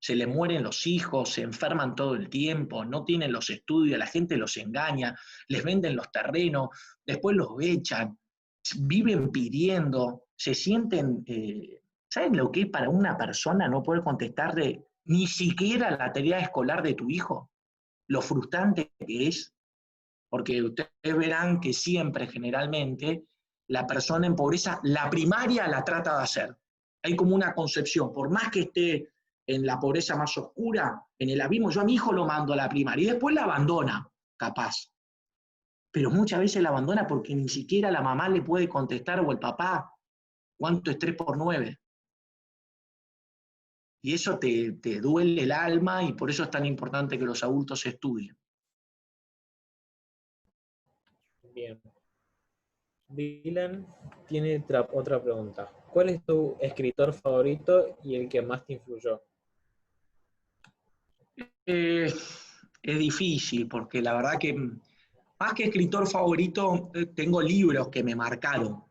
Se les mueren los hijos, se enferman todo el tiempo, no tienen los estudios, la gente los engaña, les venden los terrenos, después los echan, viven pidiendo, se sienten... ¿Saben lo que es para una persona no poder contestarle ni siquiera la tarea escolar de tu hijo? Lo frustrante que es. Porque ustedes verán que siempre, generalmente, la persona en pobreza, la primaria la trata de hacer. Hay como una concepción, por más que esté en la pobreza más oscura, en el abismo, yo a mi hijo lo mando a la primaria y después la abandona, capaz. Pero muchas veces la abandona porque ni siquiera la mamá le puede contestar o el papá cuánto es 3 por 9. Y eso te duele el alma y por eso es tan importante que los adultos estudien. Bien. Dylan tiene otra pregunta. ¿Cuál es tu escritor favorito y el que más te influyó? Es difícil, porque la verdad que más que escritor favorito, tengo libros que me marcaron.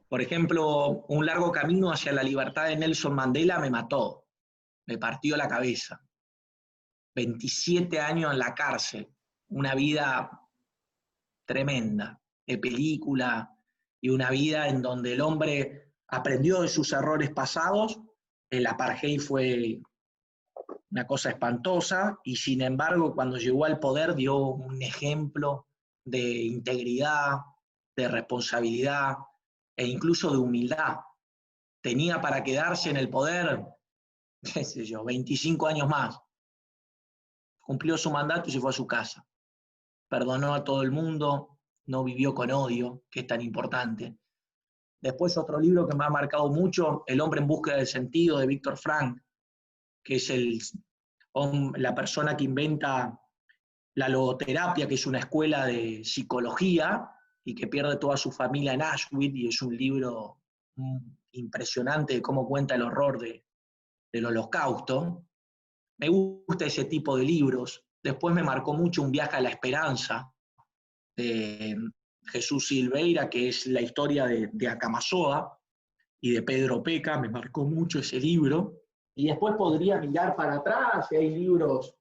Por ejemplo, Un largo camino hacia la libertad de Nelson Mandela me mató, me partió la cabeza. 27 años en la cárcel, una vida tremenda, de película, y una vida en donde el hombre aprendió de sus errores pasados. El apartheid fue una cosa espantosa, y sin embargo cuando llegó al poder dio un ejemplo de integridad, de responsabilidad e incluso de humildad. Tenía para quedarse en el poder, qué sé yo, 25 años más. Cumplió su mandato y se fue a su casa. Perdonó a todo el mundo, no vivió con odio, que es tan importante. Después otro libro que me ha marcado mucho, El hombre en búsqueda del sentido, de Víctor Frank, que es la persona que inventa la logoterapia, que es una escuela de psicología, y que pierde toda su familia en Auschwitz, y es un libro impresionante de cómo cuenta el horror del Holocausto. Me gusta ese tipo de libros. Después me marcó mucho Un viaje a la esperanza, de Jesús Silveira, que es la historia de Acamasoa y de Pedro Peca, me marcó mucho ese libro. Y después podría mirar para atrás, y hay libros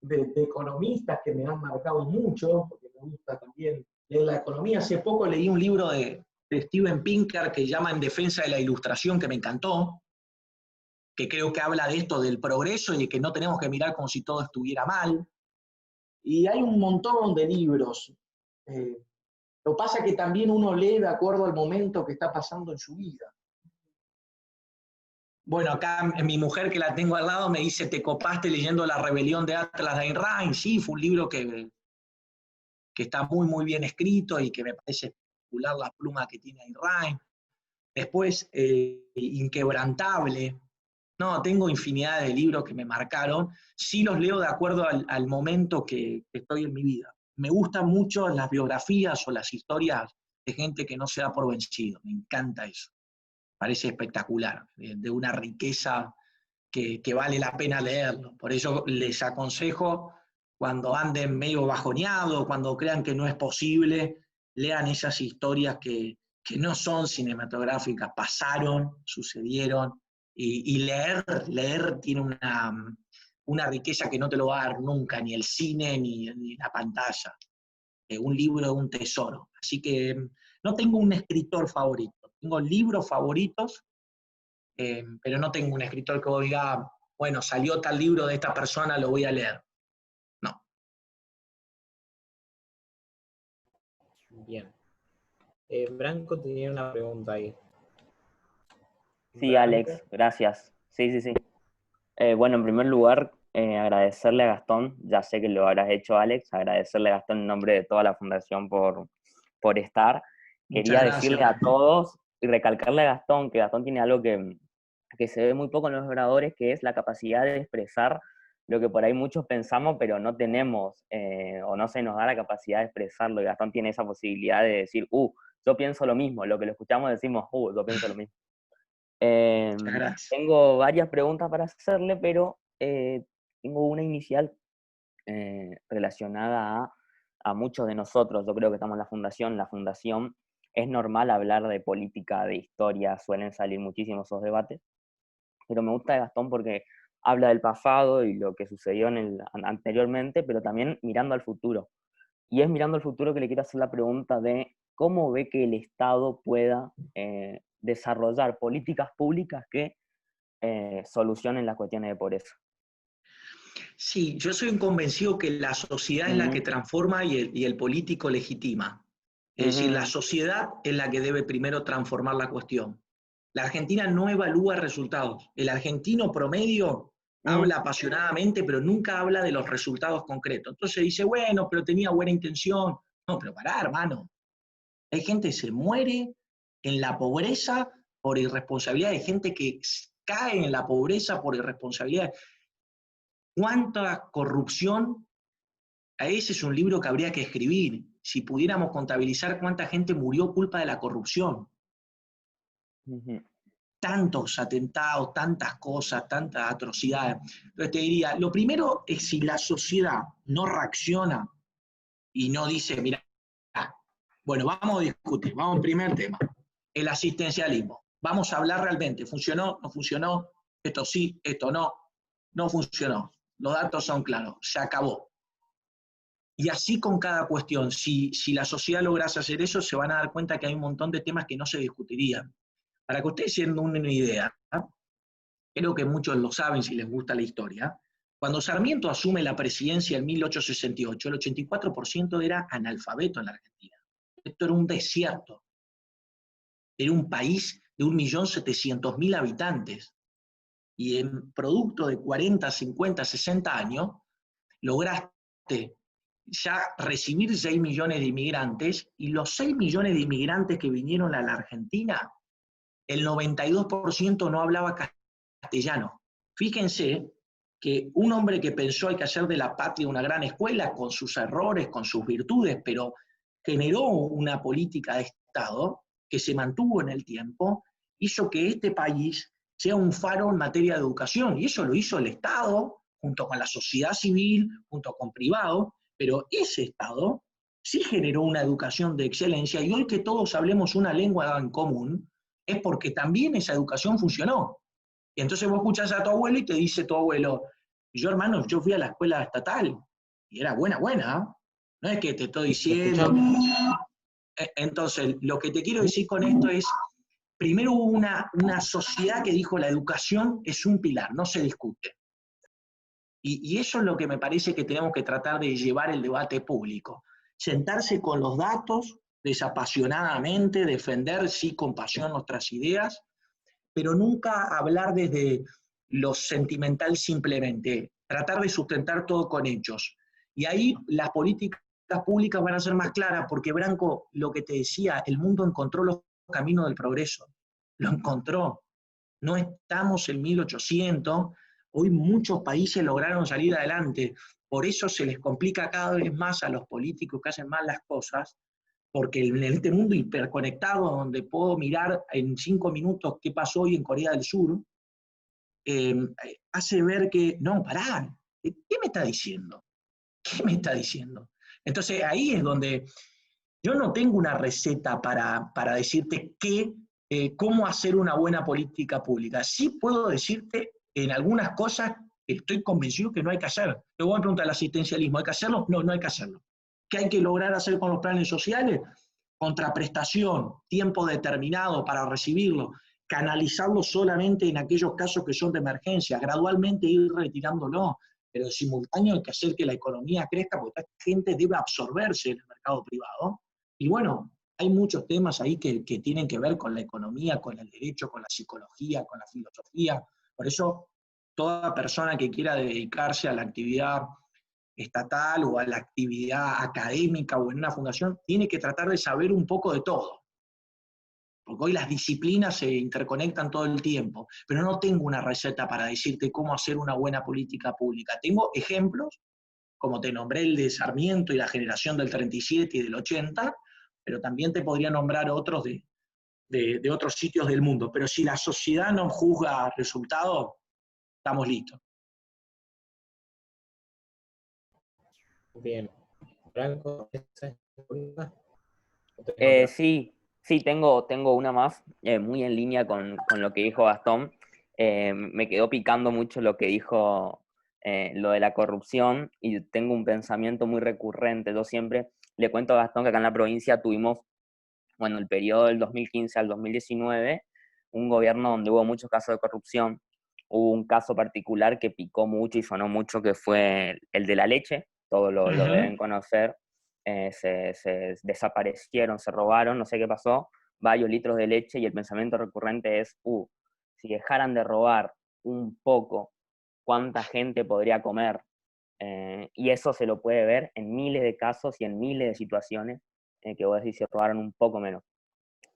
de economistas que me han marcado mucho, porque me gusta también leer la economía. Hace poco leí un libro de Steven Pinker que se llama En defensa de la ilustración, que me encantó, que creo que habla de esto, del progreso, y de que no tenemos que mirar como si todo estuviera mal. Y hay un montón de libros. Lo que pasa es que también uno lee de acuerdo al momento que está pasando en su vida. Bueno, acá mi mujer, que la tengo al lado, me dice, ¿te copaste leyendo La rebelión de Atlas de Ayn Rand? Sí, fue un libro que está muy, muy bien escrito y que me parece espectacular la pluma que tiene Ayn Rand. Después, Inquebrantable. No, tengo infinidad de libros que me marcaron. Sí los leo de acuerdo al momento que estoy en mi vida. Me gustan mucho las biografías o las historias de gente que no se da por vencido. Me encanta eso. Parece espectacular, de una riqueza que vale la pena leerlo. Por eso les aconsejo cuando anden medio bajoneados, cuando crean que no es posible, lean esas historias que no son cinematográficas, pasaron, sucedieron, y leer tiene una riqueza que no te lo va a dar nunca, ni el cine, ni la pantalla. Un libro es un tesoro. Así que no tengo un escritor favorito, tengo libros favoritos, pero no tengo un escritor que diga, bueno, salió tal libro de esta persona, lo voy a leer. No. Bien. Branco tenía una pregunta ahí. Sí, Branco. Alex, gracias. Sí. Bueno, en primer lugar, agradecerle a Gastón, ya sé que lo habrás hecho, Alex, agradecerle a Gastón en nombre de toda la Fundación por estar. Quería Muchas decirle gracias. a todos y recalcarle a Gastón que Gastón tiene algo que se ve muy poco en los oradores, que es la capacidad de expresar lo que por ahí muchos pensamos, pero no tenemos, o no se nos da la capacidad de expresarlo, y Gastón tiene esa posibilidad de decir, yo pienso lo mismo, lo que lo escuchamos decimos, yo pienso lo mismo. Muchas gracias. Tengo varias preguntas para hacerle, pero tengo una inicial relacionada a muchos de nosotros. Yo creo que estamos en la fundación. La fundación es normal hablar de política, de historia, suelen salir muchísimos esos debates, pero me gusta de Gastón porque habla del pasado y lo que sucedió anteriormente, pero también mirando al futuro. Y es mirando al futuro que le quiero hacer la pregunta de cómo ve que el Estado pueda desarrollar políticas públicas que solucionen las cuestiones de pobreza. Sí, yo soy un convencido que la sociedad es la que transforma y el político legitima. Es decir, la sociedad es la que debe primero transformar la cuestión. La Argentina no evalúa resultados. El argentino promedio habla apasionadamente, pero nunca habla de los resultados concretos. Entonces dice, bueno, pero tenía buena intención. No, pero pará, hermano. Hay gente que se muere en la pobreza por irresponsabilidad. Hay gente que cae en la pobreza por irresponsabilidad. ¿Cuánta corrupción? A ese es un libro que habría que escribir, si pudiéramos contabilizar cuánta gente murió culpa de la corrupción. Tantos atentados, tantas cosas, tantas atrocidades. Entonces te diría, lo primero es si la sociedad no reacciona y no dice, mira, bueno, vamos a discutir, vamos al primer tema, el asistencialismo. Vamos a hablar realmente, ¿funcionó? ¿No funcionó? Esto sí, esto no, no funcionó. Los datos son claros, se acabó. Y así con cada cuestión, si la sociedad lograse hacer eso, se van a dar cuenta que hay un montón de temas que no se discutirían. Para que ustedes se den una idea, creo que muchos lo saben si les gusta la historia, cuando Sarmiento asume la presidencia en 1868, el 84% era analfabeto en la Argentina. Esto era un desierto. Era un país de 1.700.000 habitantes. Y en producto de 40, 50, 60 años, lograste ya recibir 6 millones de inmigrantes, y los 6 millones de inmigrantes que vinieron a la Argentina, el 92% no hablaba castellano. Fíjense que un hombre que pensó hay que hacer de la patria una gran escuela, con sus errores, con sus virtudes, pero generó una política de Estado que se mantuvo en el tiempo, hizo que este país sea un faro en materia de educación, y eso lo hizo el Estado, junto con la sociedad civil, junto con privado, pero ese Estado sí generó una educación de excelencia, y hoy que todos hablemos una lengua en común, es porque también esa educación funcionó. Y entonces vos escuchás a tu abuelo y te dice tu abuelo, yo hermano, yo fui a la escuela estatal, y era buena, no es que te estoy diciendo. Entonces, lo que te quiero decir con esto es, primero hubo una sociedad que dijo la educación es un pilar, no se discute. Y eso es lo que me parece que tenemos que tratar de llevar el debate público. Sentarse con los datos, desapasionadamente, defender, sí, con pasión nuestras ideas, pero nunca hablar desde lo sentimental simplemente. Tratar de sustentar todo con hechos. Y ahí las políticas públicas van a ser más claras, porque Branco, lo que te decía, el mundo encontró los caminos del progreso. Lo encontró. No estamos en 1800, hoy muchos países lograron salir adelante, por eso se les complica cada vez más a los políticos que hacen mal las cosas, porque en este mundo hiperconectado, donde puedo mirar en 5 minutos qué pasó hoy en Corea del Sur, hace ver que, no, pará, ¿qué me está diciendo? ¿Qué me está diciendo? Entonces ahí es donde yo no tengo una receta para decirte cómo hacer una buena política pública. Sí puedo decirte en algunas cosas que estoy convencido que no hay que hacer. Te voy a preguntar el asistencialismo, ¿hay que hacerlo? No, no hay que hacerlo. ¿Qué hay que lograr hacer con los planes sociales? Contraprestación, tiempo determinado para recibirlo, canalizarlo solamente en aquellos casos que son de emergencia, gradualmente ir retirándolo, pero en simultáneo hay que hacer que la economía crezca porque esta gente debe absorberse en el mercado privado. Y bueno, hay muchos temas ahí que tienen que ver con la economía, con el derecho, con la psicología, con la filosofía. Por eso, toda persona que quiera dedicarse a la actividad estatal o a la actividad académica o en una fundación, tiene que tratar de saber un poco de todo. Porque hoy las disciplinas se interconectan todo el tiempo, pero no tengo una receta para decirte cómo hacer una buena política pública. Tengo ejemplos, como te nombré el de Sarmiento y la generación del 37 y del 80, pero también te podría nombrar otros de otros sitios del mundo. Pero si la sociedad no juzga resultados, estamos listos. Bien. Franco, ¿esa es tu pregunta? ¿O tenés otra? Sí, tengo una más, muy en línea con lo que dijo Gastón. Me quedó picando mucho lo que dijo, lo de la corrupción, y tengo un pensamiento muy recurrente. Yo siempre le cuento a Gastón que acá en la provincia tuvimos, bueno, el periodo del 2015 al 2019, un gobierno donde hubo muchos casos de corrupción. Hubo un caso particular que picó mucho y sonó mucho, que fue el de la leche, todos lo deben conocer. Se desaparecieron, se robaron, no sé qué pasó, varios litros de leche, y el pensamiento recurrente es, si dejaran de robar un poco, ¿cuánta gente podría comer? Y eso se lo puede ver en miles de casos y en miles de situaciones, que vos decís, si robaron un poco menos.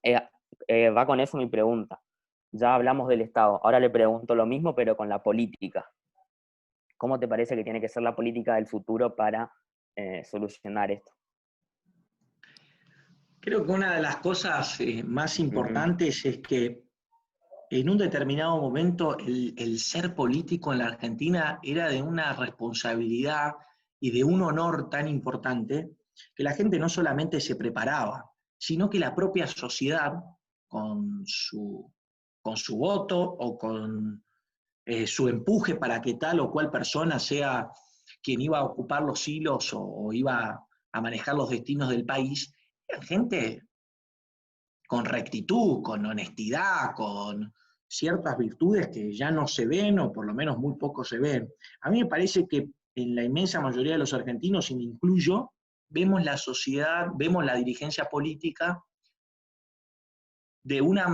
Va con eso mi pregunta. Ya hablamos del Estado, ahora le pregunto lo mismo, pero con la política. ¿Cómo te parece que tiene que ser la política del futuro para solucionar esto? Creo que una de las cosas más importantes es que en un determinado momento el ser político en la Argentina era de una responsabilidad y de un honor tan importante que la gente no solamente se preparaba, sino que la propia sociedad, con su voto o con su empuje para que tal o cual persona sea quien iba a ocupar los hilos o iba a manejar los destinos del país, era gente con rectitud, con honestidad, con ciertas virtudes que ya no se ven, o por lo menos muy poco se ven. A mí me parece que en la inmensa mayoría de los argentinos, y me incluyo, vemos la sociedad, vemos la dirigencia política de una,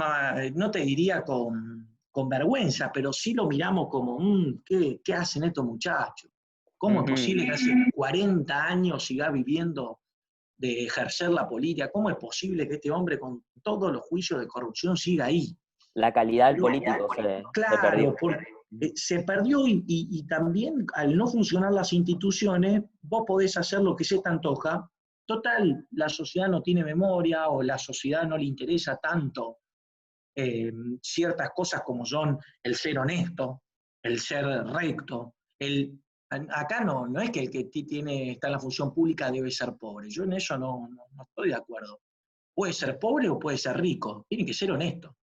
no te diría con vergüenza, pero sí lo miramos como, ¿qué hacen estos muchachos? ¿Cómo es posible que hace 40 años siga viviendo de ejercer la política? ¿Cómo es posible que este hombre con todos los juicios de corrupción siga ahí? La calidad del político se Claro, perdió. porque se perdió y también al no funcionar las instituciones, vos podés hacer lo que se te antoja. Total, la sociedad no tiene memoria o la sociedad no le interesa tanto ciertas cosas como son el ser honesto, el ser recto. Acá no es que el que está en la función pública debe ser pobre. Yo en eso no estoy de acuerdo. Puede ser pobre o puede ser rico, tiene que ser honesto.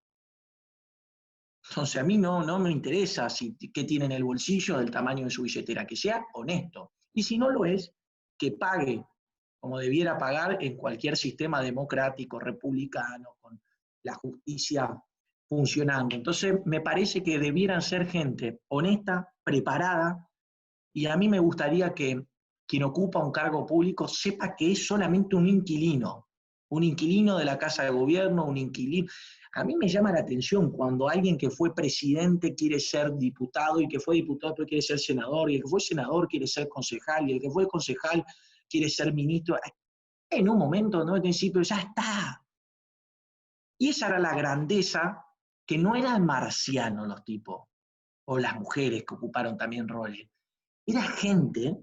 Entonces a mí no me interesa qué tiene en el bolsillo, del tamaño de su billetera, que sea honesto. Y si no lo es, que pague como debiera pagar en cualquier sistema democrático, republicano, con la justicia funcionando. Entonces me parece que debieran ser gente honesta, preparada, y a mí me gustaría que quien ocupa un cargo público sepa que es solamente un inquilino de la Casa de Gobierno, un inquilino. A mí me llama la atención cuando alguien que fue presidente quiere ser diputado, y que fue diputado pero quiere ser senador, y el que fue senador quiere ser concejal, y el que fue concejal quiere ser ministro. En un momento, ¿no? Al principio, ya está. Y esa era la grandeza, que no eran marcianos los tipos, o las mujeres que ocuparon también roles. Era gente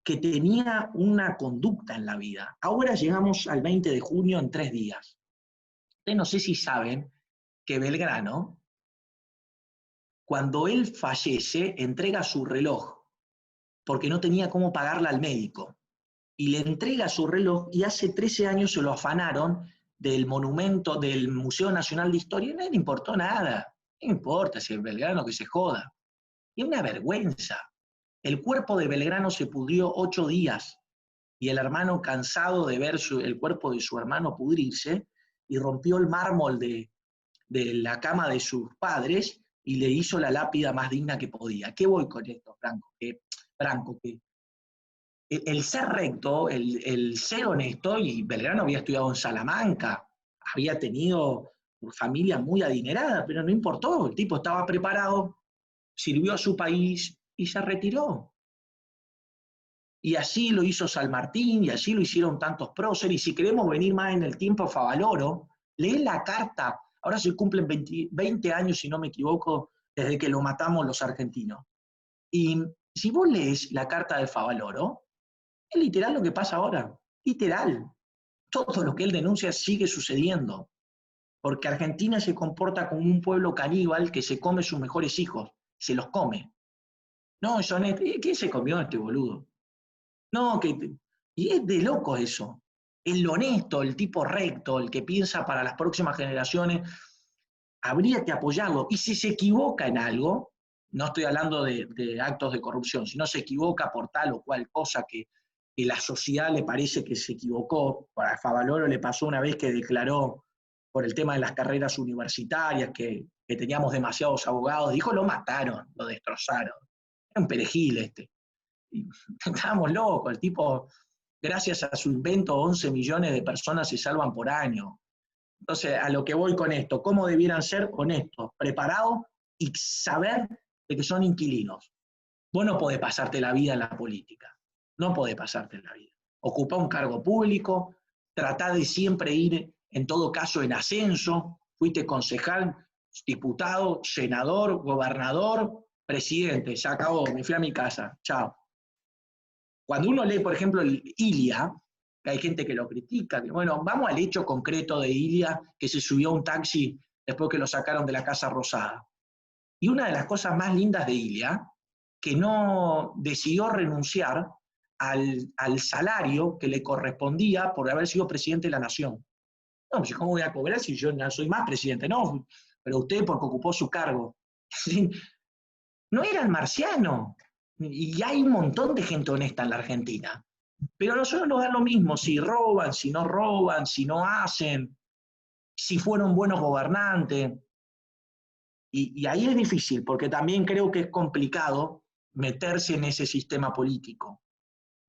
que tenía una conducta en la vida. Ahora llegamos al 20 de junio en 3 días. Ustedes no sé si saben que Belgrano, cuando él fallece, entrega su reloj, porque no tenía cómo pagarle al médico. y le entrega su reloj, y hace 13 años se lo afanaron del monumento del Museo Nacional de Historia, y no le importó nada. No importa si es Belgrano, que se joda. Y una vergüenza. El cuerpo de Belgrano se pudrió 8 días, y el hermano, cansado de ver el cuerpo de su hermano pudrirse, y rompió el mármol de la cama de sus padres, y le hizo la lápida más digna que podía. ¿Qué voy con esto, Franco? Que el ser recto, el ser honesto, y Belgrano había estudiado en Salamanca, había tenido familia muy adinerada, pero no importó, el tipo estaba preparado, sirvió a su país y se retiró. Y así lo hizo San Martín, y así lo hicieron tantos próceres, y si queremos venir más en el tiempo, Favaloro, lee la carta, ahora se cumplen 20 años, si no me equivoco, desde que lo matamos los argentinos. Y si vos lees la carta de Favaloro, es literal lo que pasa ahora, literal. Todo lo que él denuncia sigue sucediendo, porque Argentina se comporta como un pueblo caníbal que se come sus mejores hijos, se los come. No, es honesto. ¿Qué se comió este boludo? No, y es de loco eso. El honesto, el tipo recto, el que piensa para las próximas generaciones, habría que apoyarlo. Y si se equivoca en algo, no estoy hablando de actos de corrupción, si no se equivoca por tal o cual cosa que la sociedad le parece que se equivocó. A Favaloro le pasó una vez que declaró por el tema de las carreras universitarias, que teníamos demasiados abogados, dijo, lo mataron, lo destrozaron. Era un perejil este. Y estábamos locos, el tipo, gracias a su invento, 11 millones de personas se salvan por año. Entonces, a lo que voy con esto, ¿cómo debieran ser honestos, preparados y saber de que son inquilinos? Vos no podés pasarte la vida en la política, no podés pasarte la vida. Ocupá un cargo público, tratá de siempre ir, en todo caso, en ascenso, fuiste concejal, diputado, senador, gobernador, presidente, se acabó, me fui a mi casa, chao. Cuando uno lee, por ejemplo, el Ilia, que hay gente que lo critica, que bueno, vamos al hecho concreto de Ilia, que se subió a un taxi después que lo sacaron de la Casa Rosada. Y una de las cosas más lindas de Ilia, que no decidió renunciar al salario que le correspondía por haber sido presidente de la Nación. No, pues ¿cómo voy a cobrar si yo no soy más presidente? No, pero usted porque ocupó su cargo. No era el marciano. Y hay un montón de gente honesta en la Argentina. Pero a nosotros nos da lo mismo si roban, si no hacen, si fueron buenos gobernantes. Y ahí es difícil, porque también creo que es complicado meterse en ese sistema político.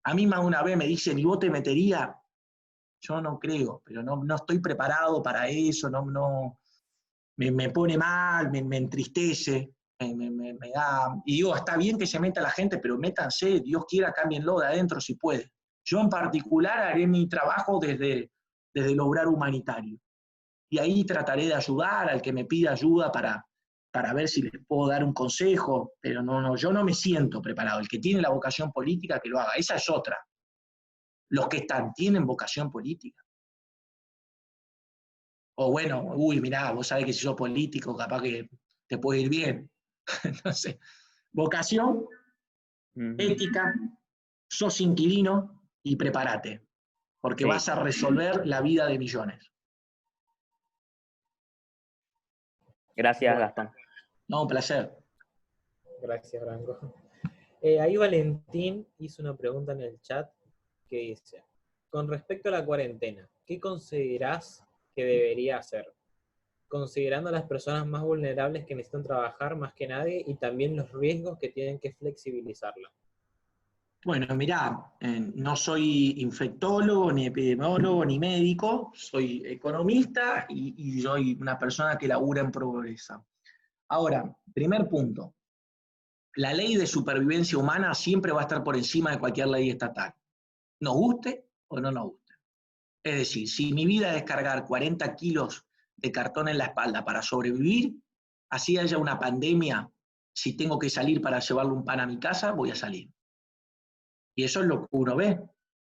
A mí más de una vez me dicen, ¿y vos te meterías? Yo no creo, pero no estoy preparado para eso, me pone mal, me entristece, me da... Y digo, está bien que se meta la gente, pero métanse, Dios quiera, cámbienlo de adentro si puede. Yo en particular haré mi trabajo desde el obrar humanitario. Y ahí trataré de ayudar al que me pida ayuda para ver si les puedo dar un consejo, pero yo no me siento preparado. El que tiene la vocación política, que lo haga. Esa es otra. Los que tienen vocación política. O bueno, mirá, vos sabés que si sos político, capaz que te puede ir bien. Entonces, vocación, ética, sos inquilino y prepárate, porque vas a resolver la vida de millones. Gracias, Gastón. No, un placer. Gracias, Branco. Ahí Valentín hizo una pregunta en el chat que dice, con respecto a la cuarentena, ¿qué considerás que debería hacer? Considerando a las personas más vulnerables que necesitan trabajar más que nadie y también los riesgos que tienen que flexibilizarla. Bueno, mirá, no soy infectólogo, ni epidemiólogo, ni médico, soy economista y soy una persona que labura en pobreza. Ahora, primer punto, la ley de supervivencia humana siempre va a estar por encima de cualquier ley estatal, nos guste o no nos guste. Es decir, si mi vida es cargar 40 kilos de cartón en la espalda para sobrevivir, así haya una pandemia, si tengo que salir para llevarle un pan a mi casa, voy a salir. Y eso es lo que uno ve,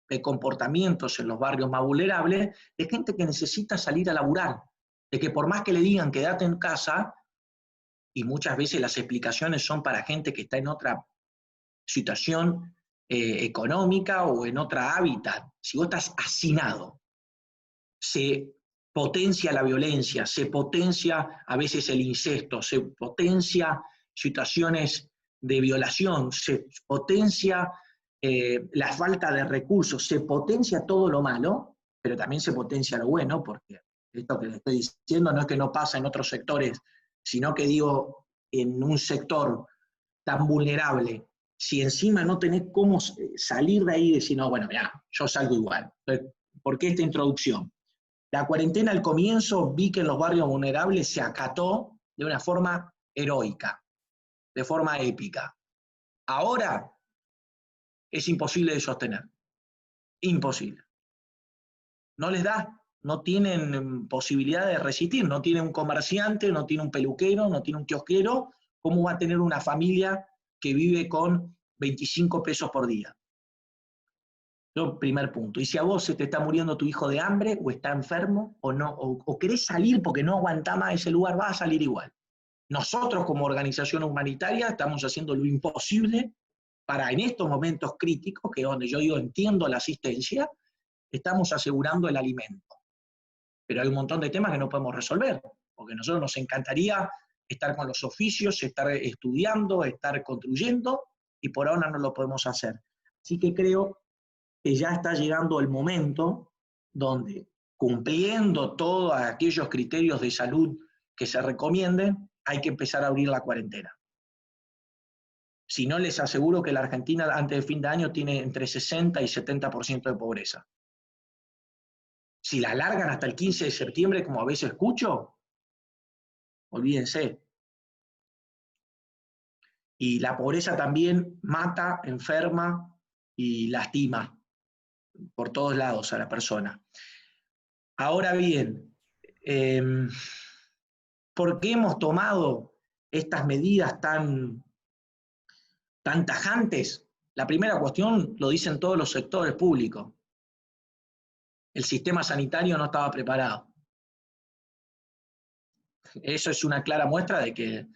de comportamientos en los barrios más vulnerables, de gente que necesita salir a laburar, de que por más que le digan quédate en casa, y muchas veces las explicaciones son para gente que está en otra situación económica o en otra hábitat. Si vos estás hacinado, se potencia la violencia, se potencia a veces el incesto, se potencia situaciones de violación, se potencia la falta de recursos, se potencia todo lo malo, pero también se potencia lo bueno, porque esto que le estoy diciendo no es que no pasa en otros sectores, sino que digo, en un sector tan vulnerable, si encima no tenés cómo salir de ahí y decir, no, bueno, ya, yo salgo igual. Entonces, ¿por qué esta introducción? La cuarentena al comienzo vi que en los barrios vulnerables se acató de una forma heroica, de forma épica. Ahora es imposible de sostener. Imposible. No les da, no tienen posibilidad de resistir, no tiene un comerciante, no tiene un peluquero, no tiene un kiosquero. ¿Cómo va a tener una familia que vive con 25 pesos por día? Primer punto. Y si a vos se te está muriendo tu hijo de hambre, o está enfermo, o no, o querés salir porque no aguantás más ese lugar, vas a salir igual. Nosotros como organización humanitaria estamos haciendo lo imposible para en estos momentos críticos, que es donde yo digo entiendo la asistencia, estamos asegurando el alimento. Pero hay un montón de temas que no podemos resolver, porque a nosotros nos encantaría estar con los oficios, estar estudiando, estar construyendo, y por ahora no lo podemos hacer. Así que creo que ya está llegando el momento donde, cumpliendo todos aquellos criterios de salud que se recomienden, hay que empezar a abrir la cuarentena. Si no, les aseguro que la Argentina antes de fin de año tiene entre 60 y 70% de pobreza. Si la alargan hasta el 15 de septiembre, como a veces escucho, olvídense. Y la pobreza también mata, enferma y lastima por todos lados a la persona. Ahora bien, ¿por qué hemos tomado estas medidas tan tajantes? La primera cuestión lo dicen todos los sectores públicos. El sistema sanitario no estaba preparado. Eso es una clara muestra de que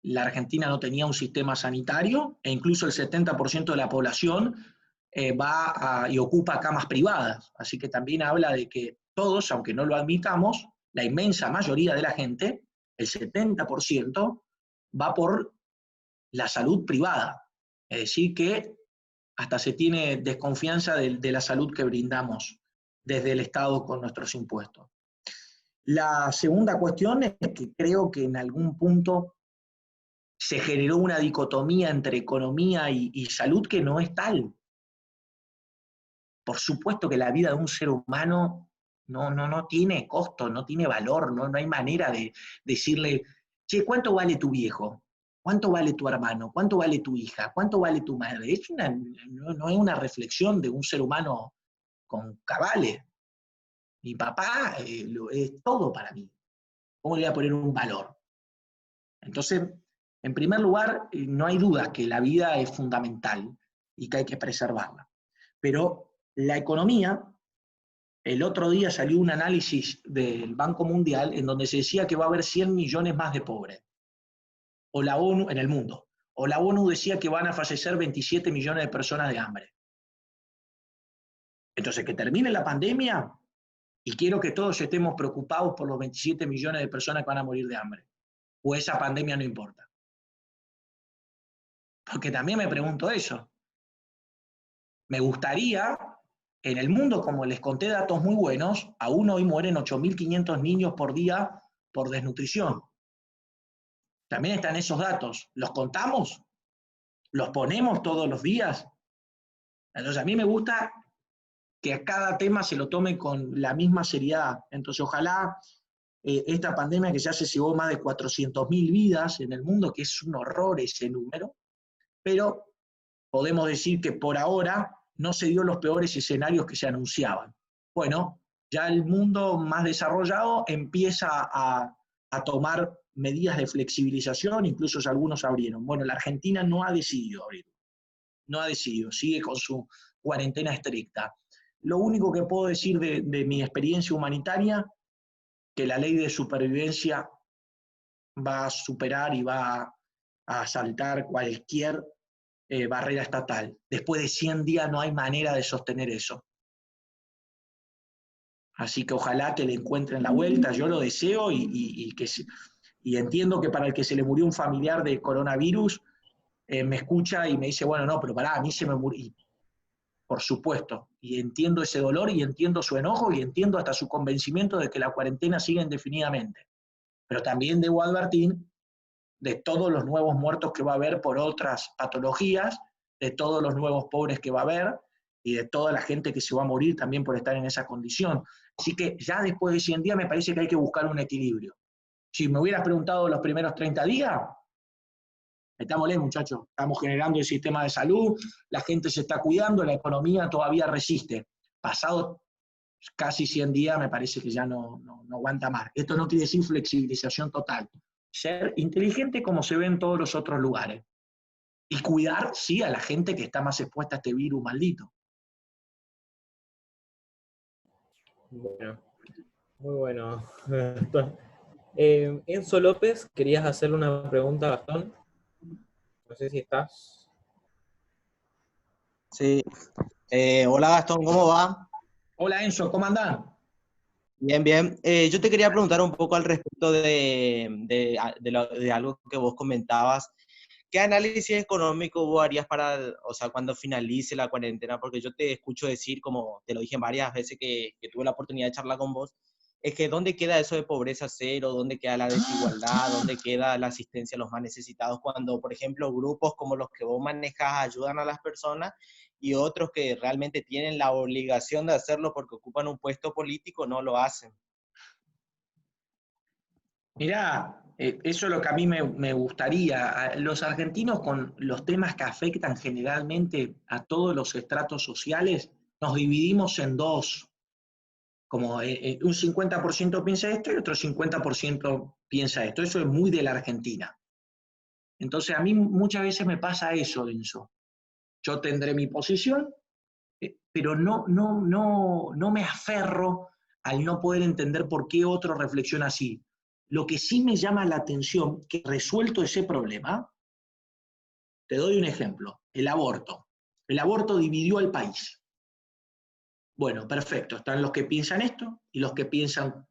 la Argentina no tenía un sistema sanitario, e incluso el 70% de la población va y ocupa camas privadas. Así que también habla de que todos, aunque no lo admitamos, la inmensa mayoría de la gente, el 70%, va por la salud privada. Es decir, que hasta se tiene desconfianza de la salud que brindamos desde el Estado con nuestros impuestos. La segunda cuestión es que creo que en algún punto se generó una dicotomía entre economía y salud que no es tal. Por supuesto que la vida de un ser humano no tiene costo, no tiene valor, no hay manera de decirle, che, ¿cuánto vale tu viejo? ¿Cuánto vale tu hermano? ¿Cuánto vale tu hija? ¿Cuánto vale tu madre? No es una reflexión de un ser humano con cabales. Mi papá es todo para mí. ¿Cómo le voy a poner un valor? Entonces, en primer lugar, no hay duda que la vida es fundamental y que hay que preservarla. Pero la economía, el otro día salió un análisis del Banco Mundial en donde se decía que va a haber 100 millones más de pobres. O la ONU, en el mundo. O la ONU decía que van a fallecer 27 millones de personas de hambre. Entonces, que termine la pandemia y quiero que todos estemos preocupados por los 27 millones de personas que van a morir de hambre. O esa pandemia no importa. Porque también me pregunto eso. Me gustaría, en el mundo, como les conté datos muy buenos, aún hoy mueren 8.500 niños por día por desnutrición. También están esos datos. ¿Los contamos? ¿Los ponemos todos los días? Entonces a mí me gusta que a cada tema se lo tome con la misma seriedad. Entonces ojalá esta pandemia que ya se llevó más de 400.000 vidas en el mundo, que es un horror ese número, pero podemos decir que por ahora no se dio los peores escenarios que se anunciaban. Bueno, ya el mundo más desarrollado empieza a tomar medidas de flexibilización, incluso algunos abrieron. Bueno, la Argentina no ha decidido abrir, no ha decidido, sigue con su cuarentena estricta. Lo único que puedo decir de mi experiencia humanitaria, que la ley de supervivencia va a superar y va a saltar cualquier barrera estatal. Después de 100 días no hay manera de sostener eso. Así que ojalá que le encuentren la vuelta, yo lo deseo y entiendo que para el que se le murió un familiar de coronavirus, me escucha y me dice, bueno, no, pero pará, a mí se me murió. Por supuesto, y entiendo ese dolor y entiendo su enojo y entiendo hasta su convencimiento de que la cuarentena sigue indefinidamente. Pero también debo advertir de todos los nuevos muertos que va a haber por otras patologías, de todos los nuevos pobres que va a haber y de toda la gente que se va a morir también por estar en esa condición. Así que ya después de 100 días me parece que hay que buscar un equilibrio. Si me hubieras preguntado los primeros 30 días, metámosle, muchachos, estamos generando el sistema de salud, la gente se está cuidando, la economía todavía resiste. Pasado casi 100 días me parece que ya no aguanta más. Esto no quiere decir flexibilización total. Ser inteligente como se ve en todos los otros lugares. Y cuidar, sí, a la gente que está más expuesta a este virus maldito. Bueno, muy bueno. Enzo López, querías hacerle una pregunta a Gastón. No sé si estás. Sí. Hola Gastón, ¿cómo va? Hola Enzo, ¿cómo andás? Bien, bien. Yo te quería preguntar un poco al respecto de algo que vos comentabas. ¿Qué análisis económico vos harías o sea, cuando finalice la cuarentena? Porque yo te escucho decir, como te lo dije varias veces que tuve la oportunidad de charlar con vos, es que ¿dónde queda eso de pobreza cero? ¿Dónde queda la desigualdad? ¿Dónde queda la asistencia a los más necesitados? Cuando, por ejemplo, grupos como los que vos manejás ayudan a las personas y otros que realmente tienen la obligación de hacerlo porque ocupan un puesto político no lo hacen. Mirá, eso es lo que a mí me gustaría. Los argentinos, con los temas que afectan generalmente a todos los estratos sociales, nos dividimos en dos. Como un 50% piensa esto y otro 50% piensa esto. Eso es muy de la Argentina. Entonces a mí muchas veces me pasa eso, Enzo. Yo tendré mi posición, pero no me aferro al no poder entender por qué otro reflexiona así. Lo que sí me llama la atención, que resuelto ese problema, te doy un ejemplo, el aborto. El aborto dividió al país. Bueno, perfecto, están los que piensan esto y los que piensan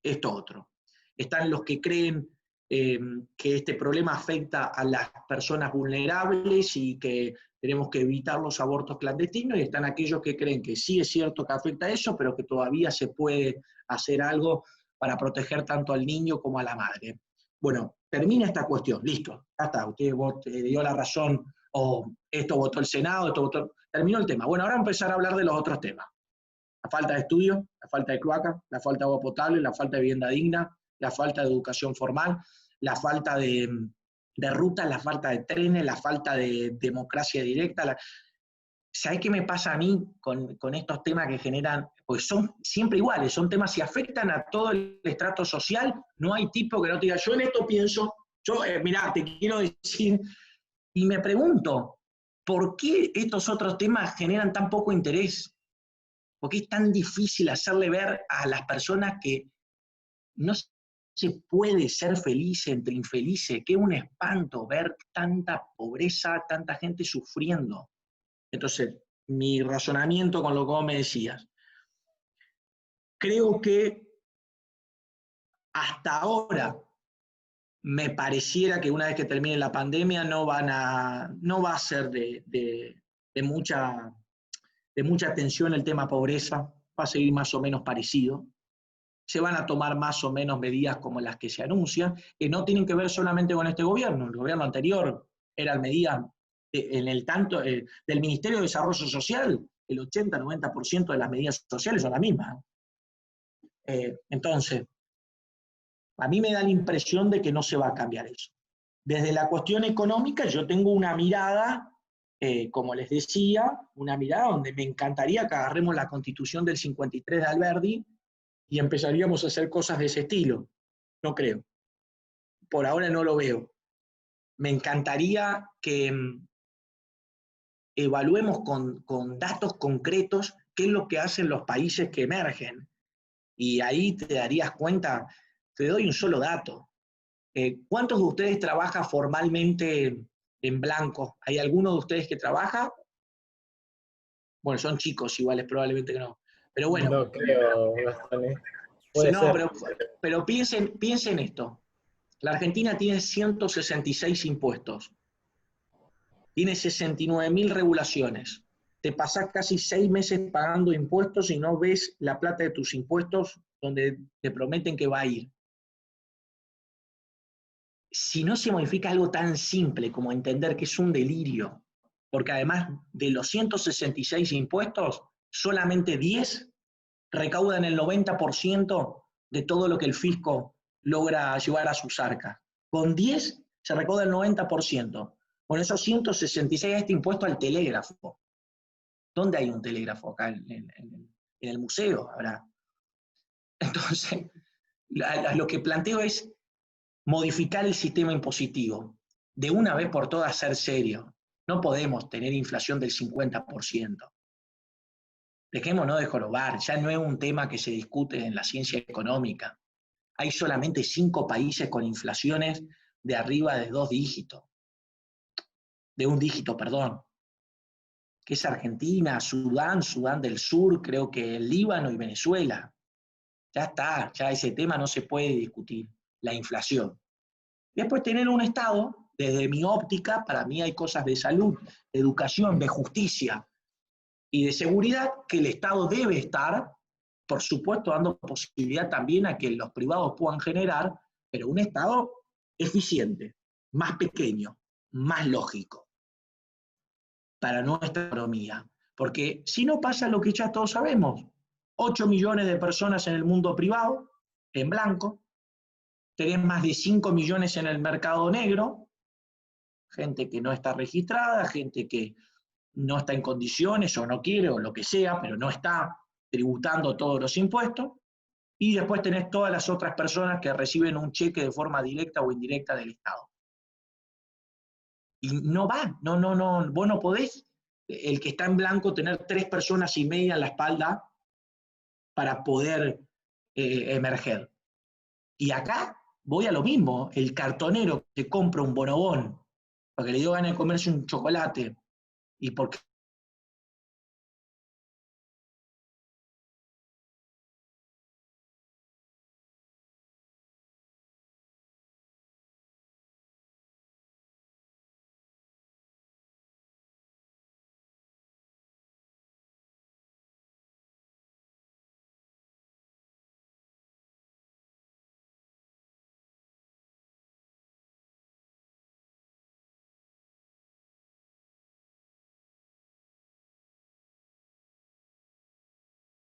esto otro. Están los que creen que este problema afecta a las personas vulnerables y que tenemos que evitar los abortos clandestinos, y están aquellos que creen que sí es cierto que afecta a eso, pero que todavía se puede hacer algo para proteger tanto al niño como a la madre. Bueno, termina esta cuestión, listo, ya está, usted dio la razón, o esto votó el Senado, esto votó, terminó el tema. Bueno, ahora empezar a hablar de los otros temas. La falta de estudio, la falta de cloaca, la falta de agua potable, la falta de vivienda digna, la falta de educación formal, la falta de rutas, la falta de trenes, la falta de democracia directa. ¿Sabés qué me pasa a mí con estos temas que generan? Pues son siempre iguales, son temas que afectan a todo el estrato social. No hay tipo que no te diga, yo en esto pienso, mirá, te quiero decir, y me pregunto, ¿por qué estos otros temas generan tan poco interés? ¿Por qué es tan difícil hacerle ver a las personas que no se puede ser feliz entre infelices? Que es un espanto ver tanta pobreza, tanta gente sufriendo. Entonces, mi razonamiento con lo que vos me decías. Creo que hasta ahora me pareciera que una vez que termine la pandemia no va a ser de mucha atención el tema pobreza, va a seguir más o menos parecido. Se van a tomar más o menos medidas como las que se anuncian, que no tienen que ver solamente con este gobierno. El gobierno anterior eran medidas en el tanto del Ministerio de Desarrollo Social, el 80-90% de las medidas sociales son las mismas. Entonces, a mí me da la impresión de que no se va a cambiar eso. Desde la cuestión económica, yo tengo una mirada, como les decía, una mirada donde me encantaría que agarremos la Constitución del 53 de Alberdi y empezaríamos a hacer cosas de ese estilo. No creo. Por ahora no lo veo. Me encantaría que evaluemos con datos concretos qué es lo que hacen los países que emergen. Y ahí te darías cuenta, te doy un solo dato. ¿Cuántos de ustedes trabajan formalmente en blanco. ¿Hay alguno de ustedes que trabaja? Bueno, son chicos iguales, probablemente que no. Pero bueno. No creo, Gastón. Puede No, ser. pero piensen esto. La Argentina tiene 166 impuestos. Tiene 69.000 regulaciones. Te pasás casi 6 meses pagando impuestos y no ves la plata de tus impuestos donde te prometen que va a ir. Si no se modifica algo tan simple como entender que es un delirio, porque además de los 166 impuestos, solamente 10 recaudan el 90% de todo lo que el fisco logra llevar a sus arcas. Con 10 se recauda el 90%. Con esos 166 este impuesto al telégrafo. ¿Dónde hay un telégrafo? Acá en el museo habrá. Entonces, lo que planteo es modificar el sistema impositivo. De una vez por todas ser serio. No podemos tener inflación del 50%. Dejémonos de jorobar, ya no es un tema que se discute en la ciencia económica. Hay solamente 5 países con inflaciones de arriba de 2 dígitos. De 1 dígito, perdón. Que es Argentina, Sudán, Sudán del Sur, creo que el Líbano y Venezuela. Ya está, ya ese tema no se puede discutir, la inflación. Después tener un Estado, desde mi óptica, para mí hay cosas de salud, de educación, de justicia y de seguridad que el Estado debe estar, por supuesto, dando posibilidad también a que los privados puedan generar, pero un Estado eficiente, más pequeño, más lógico para nuestra economía. Porque si no pasa lo que ya todos sabemos, 8 millones de personas en el mundo privado, en blanco, tenés más de 5 millones en el mercado negro, gente que no está registrada, gente que no está en condiciones o no quiere o lo que sea, pero no está tributando todos los impuestos, y después tenés todas las otras personas que reciben un cheque de forma directa o indirecta del Estado. Y no va, no, vos no podés, el que está en blanco, tener 3 personas y media en la espalda para poder emerger. Y acá voy a lo mismo, el cartonero que compra un bonobón porque le dio ganas de comerse un chocolate y porque